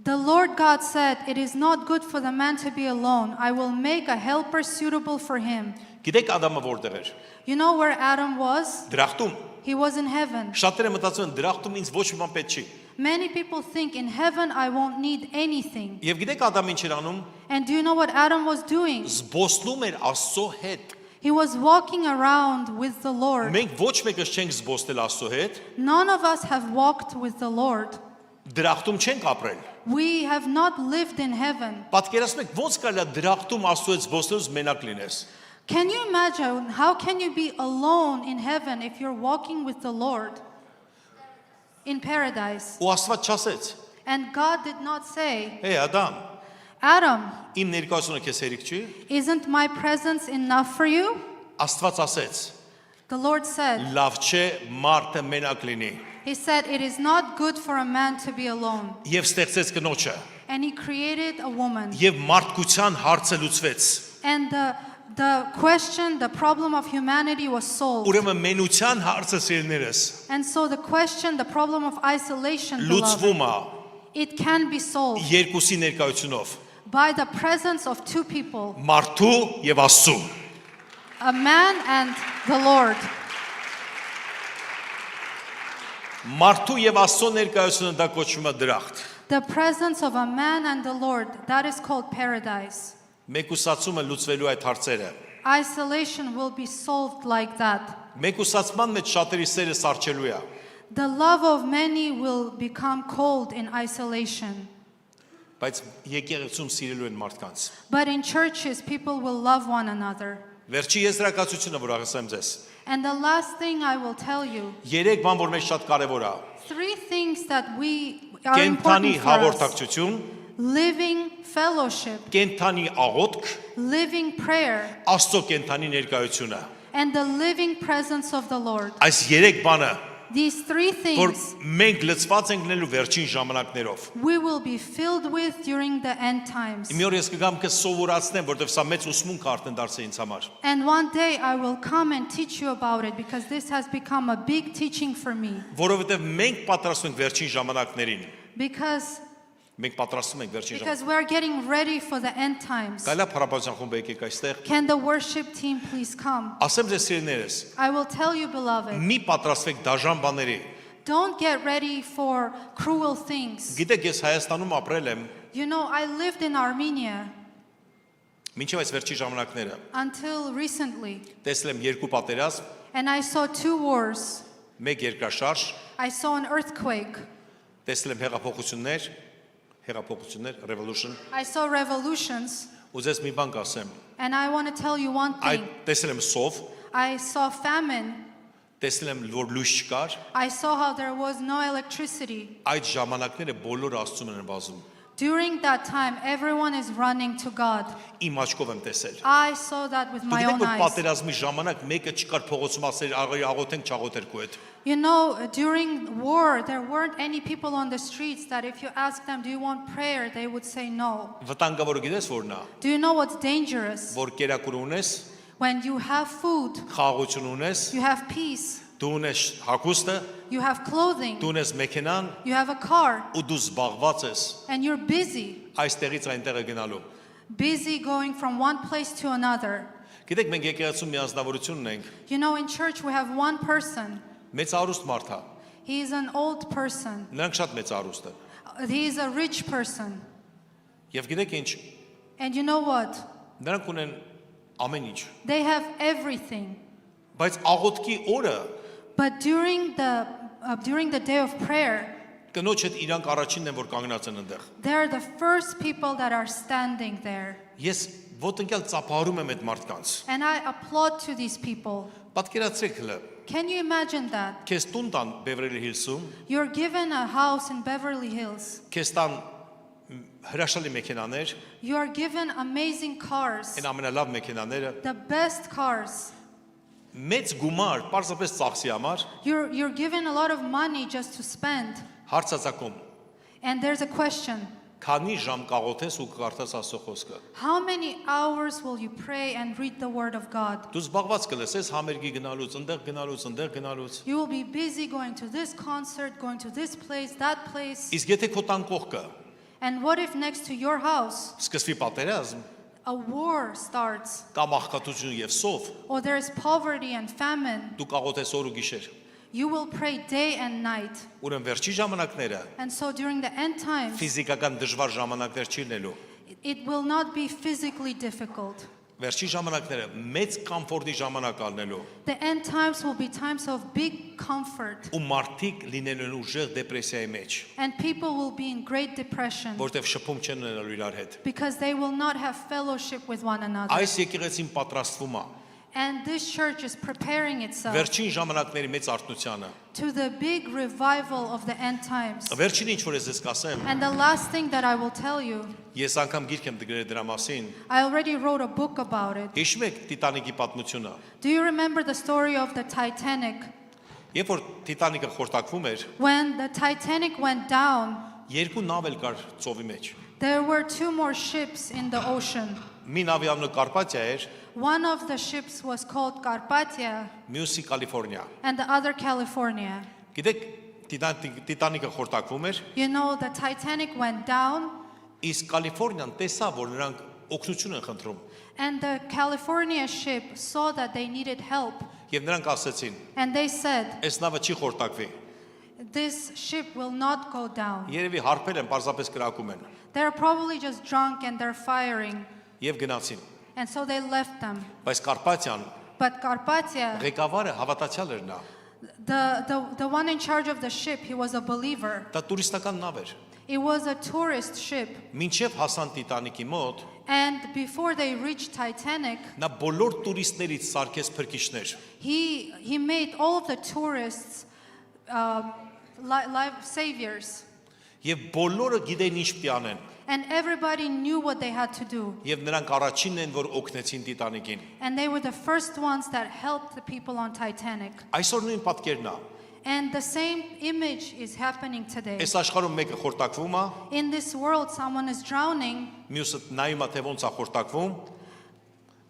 [SPEAKER 2] The Lord God said, "It is not good for the man to be alone. I will make a helper suitable for him."
[SPEAKER 1] Գիտեք Ադամը որտեղ էր։
[SPEAKER 2] You know where Adam was?
[SPEAKER 1] Դրախտում։
[SPEAKER 2] He was in heaven.
[SPEAKER 1] Շատերը մտածում են դրախտում ինձ ոչ մի բան պետք չի։
[SPEAKER 2] Many people think in heaven I won't need anything.
[SPEAKER 1] Եվ գիտեք Ադամը ինչ էր անում։
[SPEAKER 2] And do you know what Adam was doing?
[SPEAKER 1] Զբոսնում էր Աստծո հետ։
[SPEAKER 2] He was walking around with the Lord.
[SPEAKER 1] Մենք ոչ մեկս չենք զբոսնել Աստծո հետ,
[SPEAKER 2] None of us have walked with the Lord.
[SPEAKER 1] դրախտում չենք ապրել։
[SPEAKER 2] We have not lived in heaven.
[SPEAKER 1] Պատկերացնեք ոնց կարելի է դրախտում Աստծո հետ զբոսնելուց մենակ լինես։
[SPEAKER 2] Can you imagine how can you be alone in heaven if you're walking with the Lord in paradise?
[SPEAKER 1] Ու Աստված չասեց.
[SPEAKER 2] And God did not say,
[SPEAKER 1] Հե Ադամ,
[SPEAKER 2] Adam,
[SPEAKER 1] իմ ներկայությունը քեզ հերիք չի։
[SPEAKER 2] isn't my presence enough for you?
[SPEAKER 1] Աստված ասեց.
[SPEAKER 2] The Lord said,
[SPEAKER 1] Լավ չէ մարդը մենակ լինի։
[SPEAKER 2] He said, "It is not good for a man to be alone."
[SPEAKER 1] Եվ ստեղծեց կնոջը,
[SPEAKER 2] And he created a woman.
[SPEAKER 1] եւ մարդկության հարցը լուծվեց։
[SPEAKER 2] And the question, the problem of humanity was solved.
[SPEAKER 1] Ուրեմն մենության հարցը սիրելիներս
[SPEAKER 2] And so the question, the problem of isolation, beloved,
[SPEAKER 1] լուծվում է
[SPEAKER 2] it can be solved
[SPEAKER 1] երկուսի ներկայությունով՝
[SPEAKER 2] by the presence of two people,
[SPEAKER 1] մարդու եւ Աստծու։
[SPEAKER 2] a man and the Lord.
[SPEAKER 1] Մարդու եւ Աստծո ներկայությունը դա կոչվում է դրախտ։
[SPEAKER 2] The presence of a man and the Lord, that is called paradise.
[SPEAKER 1] Մեկուսացումը լուծվելու այդ հարցերը։
[SPEAKER 2] Isolation will be solved like that.
[SPEAKER 1] Մեկուսացման մեջ շատերի սերը սարճելու է։
[SPEAKER 2] The love of many will become cold in isolation.
[SPEAKER 1] Բայց եկեղեցում սիրելու են մարդկանց։
[SPEAKER 2] But in churches, people will love one another.
[SPEAKER 1] Վերջի եզրակացությունը, որ ասեմ ձեզ,
[SPEAKER 2] And the last thing I will tell you,
[SPEAKER 1] 3 բան, որ մեզ շատ կարևոր է։
[SPEAKER 2] 3 things that we are
[SPEAKER 1] Կենթանի
[SPEAKER 2] important for us.
[SPEAKER 1] հաղորդակցություն,
[SPEAKER 2] Living fellowship,
[SPEAKER 1] կենթանի աղոթք,
[SPEAKER 2] living prayer,
[SPEAKER 1] Աստծո կենթանի ներկայությունը։
[SPEAKER 2] and the living presence of the Lord.
[SPEAKER 1] Այս 3 բանը,
[SPEAKER 2] These 3
[SPEAKER 1] որ
[SPEAKER 2] things
[SPEAKER 1] մենք լծված ենք լինելու վերջին ժամանակներով։
[SPEAKER 2] we will be filled with during the end times.
[SPEAKER 1] Մի օր ես կգամ կսովորացնեմ, որովհետև սա մեծ ուսմունք արդեն դարձել ինձ համար։
[SPEAKER 2] And one day I will come and teach you about it because this has become a big teaching for me.
[SPEAKER 1] Որովհետև մենք պատրաստում ենք վերջին ժամանակներին։
[SPEAKER 2] Because
[SPEAKER 1] Մենք պատրաստում ենք վերջին ժամանակներին։
[SPEAKER 2] Because we're getting ready for the end times.
[SPEAKER 1] Գալա փառաբանության խումբը եկեք այստեղ։
[SPEAKER 2] Can the worship team please come?
[SPEAKER 1] Ասեմ ձեզ սիրելիներս,
[SPEAKER 2] I will tell you, beloved,
[SPEAKER 1] մի պատրաստվեք դաժան բաների։
[SPEAKER 2] don't get ready for cruel things.
[SPEAKER 1] Գիտեք, ես Հայաստանում ապրել եմ
[SPEAKER 2] You know, I lived in Armenia
[SPEAKER 1] մինչև այս վերջի ժամանակները։
[SPEAKER 2] until recently,
[SPEAKER 1] Տեսել եմ 2 պատերազմ,
[SPEAKER 2] and I saw 2 wars.
[SPEAKER 1] 1 երկրաշարժ,
[SPEAKER 2] I saw an earthquake.
[SPEAKER 1] տեսել եմ հեղափոխություններ, revolution։
[SPEAKER 2] I saw revolutions.
[SPEAKER 1] Ու ձեզ մի բան կասեմ։
[SPEAKER 2] And I want to tell you one
[SPEAKER 1] Այդ
[SPEAKER 2] thing.
[SPEAKER 1] տեսել եմ սով,
[SPEAKER 2] I saw famine.
[SPEAKER 1] տեսել եմ որ լույս չկար,
[SPEAKER 2] I saw how there was no electricity.
[SPEAKER 1] այդ ժամանակները բոլորը Աստծուն են վազում։
[SPEAKER 2] During that time, everyone is running to God.
[SPEAKER 1] Իմ աչքով եմ տեսել։
[SPEAKER 2] I saw that with
[SPEAKER 1] Դու
[SPEAKER 2] my
[SPEAKER 1] գիտեք,
[SPEAKER 2] own
[SPEAKER 1] որ
[SPEAKER 2] eyes.
[SPEAKER 1] պատերազմի ժամանակ մեկը չկար փողոցում ասել աղոթենք չաղոթեր քո հետ։
[SPEAKER 2] You know, during war, there weren't any people on the streets that if you ask them, do you want prayer, they would say no.
[SPEAKER 1] Վտանգավորը գիտես որն է,
[SPEAKER 2] Do you know what's dangerous?
[SPEAKER 1] որ կերակուր ունես,
[SPEAKER 2] When you have food,
[SPEAKER 1] խաղաղություն ունես,
[SPEAKER 2] you have peace,
[SPEAKER 1] դու ունես հագուստը,
[SPEAKER 2] you have clothing,
[SPEAKER 1] դու ունես մեքենան
[SPEAKER 2] you have a car,
[SPEAKER 1] ու դու զբաղված ես
[SPEAKER 2] and you're busy,
[SPEAKER 1] այստեղից այնտեղը գնալու։
[SPEAKER 2] busy going from one place to another.
[SPEAKER 1] Գիտեք, մենք եկեղեցում մի ազնվորություն ունենք,
[SPEAKER 2] You know, in church we have one person.
[SPEAKER 1] մեծ արուստ մարդ է։
[SPEAKER 2] He is an old person.
[SPEAKER 1] Նրանք շատ մեծ արուստ են։
[SPEAKER 2] He is a rich person.
[SPEAKER 1] Եվ գիտեք ինչ,
[SPEAKER 2] And you know what?
[SPEAKER 1] նրանք ունեն ամեն ինչ։
[SPEAKER 2] They have everything.
[SPEAKER 1] Բայց աղոթքի օրը
[SPEAKER 2] But during the day of prayer,
[SPEAKER 1] կնոջ հետ իրանք առաջինն են, որ կանգնած են այնտեղ։
[SPEAKER 2] they're the first people that are standing there.
[SPEAKER 1] Ես ոտնկյալ ծափահարում եմ այդ մարդկանց։
[SPEAKER 2] And I applaud to these people.
[SPEAKER 1] Պատկերացրեք հլը,
[SPEAKER 2] Can you imagine that?
[SPEAKER 1] քեզ տուն տան Beverly Hills-ում,
[SPEAKER 2] You're given a house in Beverly Hills.
[SPEAKER 1] քեզ տան հրաշալի մեքենաներ,
[SPEAKER 2] You are given amazing cars,
[SPEAKER 1] այն ամենալավ մեքենաները,
[SPEAKER 2] the best cars.
[SPEAKER 1] մեծ գումար, պարզապես ծախսի համար,
[SPEAKER 2] You're given a lot of money just to spend.
[SPEAKER 1] հարցածակում,
[SPEAKER 2] And there's a question.
[SPEAKER 1] քանի ժամ կաղոթես ու կկարդաս Աստծո խոսքը։
[SPEAKER 2] How many hours will you pray and read the word of God?
[SPEAKER 1] Դու զբաղված կլսես համերգի գնալուց, ընդեղ գնալուց։
[SPEAKER 2] You will be busy going to this concert, going to this place, that place.
[SPEAKER 1] Իսկ եթե քո տան կողքը
[SPEAKER 2] And what if next to your house
[SPEAKER 1] սկսվի պատերազմ,
[SPEAKER 2] a war starts,
[SPEAKER 1] կամ աղքատություն եւ սով,
[SPEAKER 2] or there is poverty and famine?
[SPEAKER 1] դու կաղոթես օր ու գիշեր։
[SPEAKER 2] You will pray day and night.
[SPEAKER 1] Ուրեմն վերջի ժամանակները
[SPEAKER 2] And so during the end times,
[SPEAKER 1] ֆիզիկական դժվար ժամանակներ չի լինելու։
[SPEAKER 2] it will not be physically difficult.
[SPEAKER 1] Վերջի ժամանակները մեծ կոմֆորտի ժամանակ ալնելու
[SPEAKER 2] The end times will be times of big comfort.
[SPEAKER 1] ու մարդիկ լինելու են ուժեղ դեպրեսիայի մեջ,
[SPEAKER 2] And people will be in great depression
[SPEAKER 1] որտեղ շփում չեն ունենալու իրար հետ։
[SPEAKER 2] because they will not have fellowship with one another.
[SPEAKER 1] Այս եկեղեցին պատրաստվում է
[SPEAKER 2] And this church is preparing itself
[SPEAKER 1] վերջին ժամանակների մեծ արթնությանը։
[SPEAKER 2] to the big revival of the end times.
[SPEAKER 1] Վերջին ինչ որ ես ես կասեմ,
[SPEAKER 2] And the last thing that I will tell you,
[SPEAKER 1] ես անգամ գիրք եմ գրել դրա մասին։
[SPEAKER 2] I already wrote a book about it.
[SPEAKER 1] Հիշում եք Տիտանիկի պատմությունը։
[SPEAKER 2] Do you remember the story of the Titanic?
[SPEAKER 1] Երբ որ Տիտանիկը խորտակվում էր,
[SPEAKER 2] When the Titanic went down,
[SPEAKER 1] երկու նավ էլ կար ծովի մեջ։
[SPEAKER 2] there were two more ships in the ocean.
[SPEAKER 1] Մի նավի անունը Կարպաթիա էր,
[SPEAKER 2] One of the ships was called Carpathia
[SPEAKER 1] մյուսի Կալիֆոռնիա։
[SPEAKER 2] and the other California.
[SPEAKER 1] Գիտեք, Տիտանիկը խորտակվում էր,
[SPEAKER 2] You know, the Titanic went down
[SPEAKER 1] իսկ Կալիֆոռնիան տեսավ, որ նրանք օգնություն են խնդրում,
[SPEAKER 2] and the California ship saw that they needed help
[SPEAKER 1] եւ նրանք ասեցին.
[SPEAKER 2] and they said,
[SPEAKER 1] Այս նավը չի խորտակվի։
[SPEAKER 2] this ship will not go down.
[SPEAKER 1] Երևի հարբել են, պարզապես կրակում են
[SPEAKER 2] They're probably just drunk and they're firing.
[SPEAKER 1] եւ գնացին։
[SPEAKER 2] And so they left them.
[SPEAKER 1] Բայց Կարպաթիան
[SPEAKER 2] But Carpathia,
[SPEAKER 1] ղեկավարը հավատացյալ էր նա։
[SPEAKER 2] the one in charge of the ship, he was a believer.
[SPEAKER 1] Դա տուրիստական նավ էր։
[SPEAKER 2] It was a tourist ship.
[SPEAKER 1] Մինչև հասան Տիտանիկի մոտ,
[SPEAKER 2] And before they reached Titanic,
[SPEAKER 1] նա բոլոր տուրիստներից սարքեց փրկիչներ։
[SPEAKER 2] he made all of the tourists life saviors.
[SPEAKER 1] Եվ բոլորը գիտեն ինչ պիտի անեն։
[SPEAKER 2] And everybody knew what they had to do.
[SPEAKER 1] Եվ նրանք առաջինն են, որ օգնեցին Տիտանիկին։
[SPEAKER 2] And they were the first ones that helped the people on Titanic.
[SPEAKER 1] Այսօր նույն պատկերն է։
[SPEAKER 2] And the same image is happening today.
[SPEAKER 1] Այս աշխարհում մեկը խորտակվում է,
[SPEAKER 2] In this world, someone is drowning,
[SPEAKER 1] մյուսը նայում է թե ոնց է խորտակվում,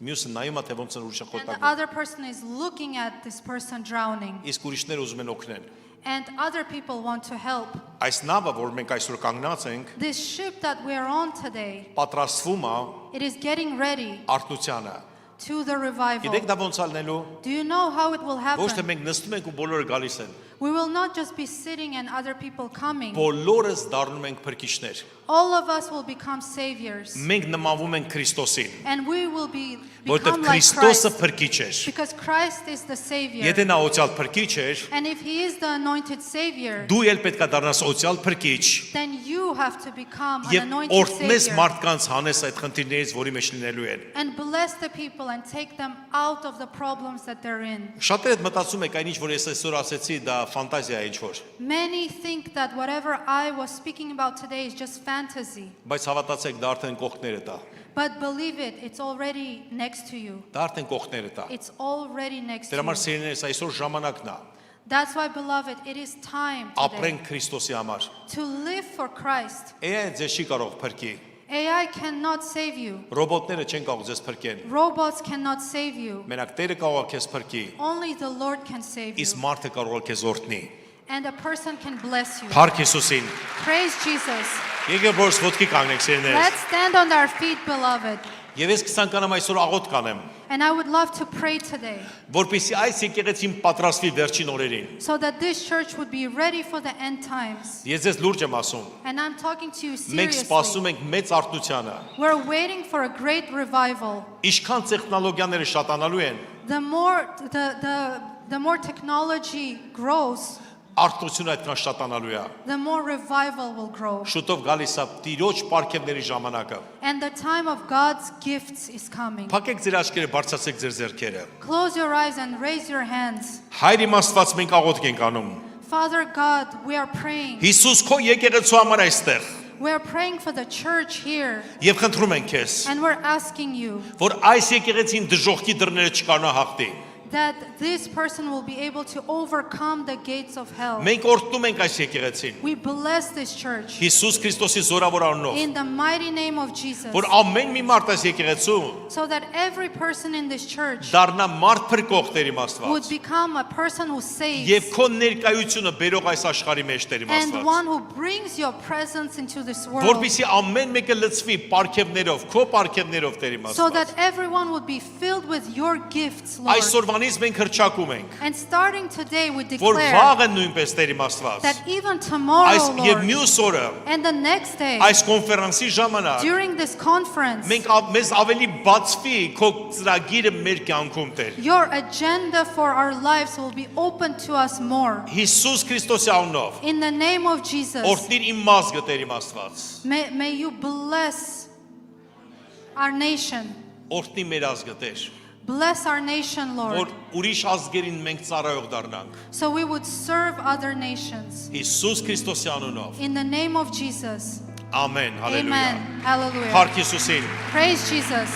[SPEAKER 1] մյուսը նայում է թե ոնց է ուրիշը
[SPEAKER 2] and the
[SPEAKER 1] խորտակվում։
[SPEAKER 2] other person is looking at this person drowning.
[SPEAKER 1] Իսկ ուրիշները ուզում են օգնել։
[SPEAKER 2] And other people want to help.
[SPEAKER 1] Այս նավը, որ մենք այսօր կանգնած ենք,
[SPEAKER 2] This ship that we are on today,
[SPEAKER 1] պատրաստվում է
[SPEAKER 2] it is getting ready
[SPEAKER 1] արթնությանը։
[SPEAKER 2] to the revival.
[SPEAKER 1] Գիտեք դա ոնց ալնելու։
[SPEAKER 2] Do you know how it will
[SPEAKER 1] Ոչ թե
[SPEAKER 2] happen?
[SPEAKER 1] մենք նստում ենք ու բոլորը գալիս են։
[SPEAKER 2] We will not just be sitting and other people coming.
[SPEAKER 1] Բոլորս դառնում ենք փրկիչներ։
[SPEAKER 2] All of us will become saviors.
[SPEAKER 1] Մենք նմանվում ենք Քրիստոսին,
[SPEAKER 2] And we will become
[SPEAKER 1] որովհետև
[SPEAKER 2] like
[SPEAKER 1] Քրիստոսը
[SPEAKER 2] Christ.
[SPEAKER 1] փրկիչ էր։
[SPEAKER 2] Because Christ is the Savior.
[SPEAKER 1] Եթե նա օծյալ փրկիչ էր,
[SPEAKER 2] And if He is the anointed Savior,
[SPEAKER 1] դու էլ պետք է դառնաս օծյալ փրկիչ
[SPEAKER 2] then you have to become an
[SPEAKER 1] եւ
[SPEAKER 2] anointed
[SPEAKER 1] օրհնես
[SPEAKER 2] Savior.
[SPEAKER 1] մարդկանց հանես այդ խնդիրներից, որի մեջ լինելու են։
[SPEAKER 2] And bless the people and take them out of the problems that they're in.
[SPEAKER 1] Շատերը մտածում եք այն ինչ որ ես այսօր ասեցի, դա ֆանտազիա է ինչ որ,
[SPEAKER 2] Many think that whatever I was speaking about today is just fantasy.
[SPEAKER 1] բայց հավատացեք, դա արդեն կողքները տա։
[SPEAKER 2] But believe it, it's already next to you.
[SPEAKER 1] Դա արդեն կողքները տա։
[SPEAKER 2] It's already next to
[SPEAKER 1] Դրա համար
[SPEAKER 2] you.
[SPEAKER 1] սիրելիներս այսօր ժամանակն է
[SPEAKER 2] That's why, beloved, it is time today
[SPEAKER 1] ապրենք Քրիստոսի համար։
[SPEAKER 2] to live for Christ.
[SPEAKER 1] AI ձեզ չի կարող փրկի։
[SPEAKER 2] AI cannot save you.
[SPEAKER 1] Ռոբոտները չեն կարող ձեզ փրկեն։
[SPEAKER 2] Robots cannot save you.
[SPEAKER 1] Մենակ Տերը կարող է քեզ փրկի,
[SPEAKER 2] Only the Lord can save you.
[SPEAKER 1] իսկ մարդը կարող է քեզ օրհնի։
[SPEAKER 2] And a person can bless you.
[SPEAKER 1] Փառք Հիսուսին։
[SPEAKER 2] Praise Jesus.
[SPEAKER 1] Եկեք որ ոտքի կանգնենք սիրելիներս։
[SPEAKER 2] Let's stand on our feet, beloved.
[SPEAKER 1] Եվ ես կցանկանամ այսօր աղոթ կանեմ,
[SPEAKER 2] And I would love to pray today
[SPEAKER 1] որպեսզի այս եկեղեցին պատրաստվի վերջին օրերին։
[SPEAKER 2] so that this church would be ready for the end times.
[SPEAKER 1] Ես ձեզ լուրջ եմ ասում։
[SPEAKER 2] And I'm talking to you
[SPEAKER 1] Մենք
[SPEAKER 2] seriously.
[SPEAKER 1] սպասում ենք մեծ արթնությանը։
[SPEAKER 2] We're waiting for a great revival.
[SPEAKER 1] Ինչքան տեխնոլոգիաները շատանալու են,
[SPEAKER 2] The more technology grows,
[SPEAKER 1] արթնությունը այդքան շատանալու է։
[SPEAKER 2] the more revival will grow.
[SPEAKER 1] Շուտով գալիս է Տիրոջ պարգևների ժամանակը։
[SPEAKER 2] And the time of God's gifts is coming.
[SPEAKER 1] Փակեք ձեր աչքերը, բարձրացեք ձեր ձեռքերը։
[SPEAKER 2] Close your eyes and raise your hands.
[SPEAKER 1] Հայր իմ Աստված, մենք աղոթք ենք անում։
[SPEAKER 2] Father God, we are praying.
[SPEAKER 1] Հիսուս քո եկեղեցու համար այստեղ։
[SPEAKER 2] We are praying for the church here.
[SPEAKER 1] Եվ խնդրում ենք քեզ,
[SPEAKER 2] And we're asking you
[SPEAKER 1] որ այս եկեղեցին դժոխքի դռները չկարողանա հաղթի։
[SPEAKER 2] that this person will be able to overcome the gates of hell.
[SPEAKER 1] Մենք օրհնում ենք այս եկեղեցին։
[SPEAKER 2] We bless this church
[SPEAKER 1] Հիսուս Քրիստոսի զորավոր անունով,
[SPEAKER 2] in the mighty name of Jesus,
[SPEAKER 1] որ ամեն մի մարդ այս եկեղեցու
[SPEAKER 2] so that every person in this church
[SPEAKER 1] դառնա մարդ փրկող Տեր իմ
[SPEAKER 2] would
[SPEAKER 1] Աստված։
[SPEAKER 2] become a person who saves
[SPEAKER 1] Եվ քո ներկայությունը բերող այս աշխարհի մեջ Տեր իմ
[SPEAKER 2] and
[SPEAKER 1] Աստված։
[SPEAKER 2] one who brings your presence into this world,
[SPEAKER 1] Որպեսզի ամեն մեկը լցվի պարգևներով, քո պարգևներով Տեր իմ
[SPEAKER 2] so
[SPEAKER 1] Աստված։
[SPEAKER 2] that everyone would be filled with your gifts, Lord.
[SPEAKER 1] Այսօրվանից մենք հրճակում ենք,
[SPEAKER 2] And starting today, we
[SPEAKER 1] որ
[SPEAKER 2] declare
[SPEAKER 1] վաղը նույնպես Տեր իմ Աստված։
[SPEAKER 2] that even tomorrow,
[SPEAKER 1] Այս եւ
[SPEAKER 2] Lord,
[SPEAKER 1] մյուս օրը,
[SPEAKER 2] and the next day,
[SPEAKER 1] այս կոնֆերանսի ժամանակ
[SPEAKER 2] during this conference,
[SPEAKER 1] մենք մեզ ավելի բացվի քո ծրագիրը մեր կյանքում Տեր։
[SPEAKER 2] your agenda for our lives will be open to us more.
[SPEAKER 1] Հիսուս Քրիստոսի անունով
[SPEAKER 2] In the name of Jesus,
[SPEAKER 1] օրհնիր իմ մազգը Տեր իմ Աստված։
[SPEAKER 2] may you bless our nation.
[SPEAKER 1] Օրհնի մեր ազգը Տեր,
[SPEAKER 2] Bless our nation,
[SPEAKER 1] որ
[SPEAKER 2] Lord,
[SPEAKER 1] ուրիշ ազգերին մենք ծառայող դառնանք։
[SPEAKER 2] so we would serve other nations.
[SPEAKER 1] Հիսուս Քրիստոսի անունով։
[SPEAKER 2] In the name of Jesus.
[SPEAKER 1] Ամեն, հալելույա։
[SPEAKER 2] Amen. Hallelujah.
[SPEAKER 1] Փառք Հիսուսին։
[SPEAKER 2] Praise Jesus.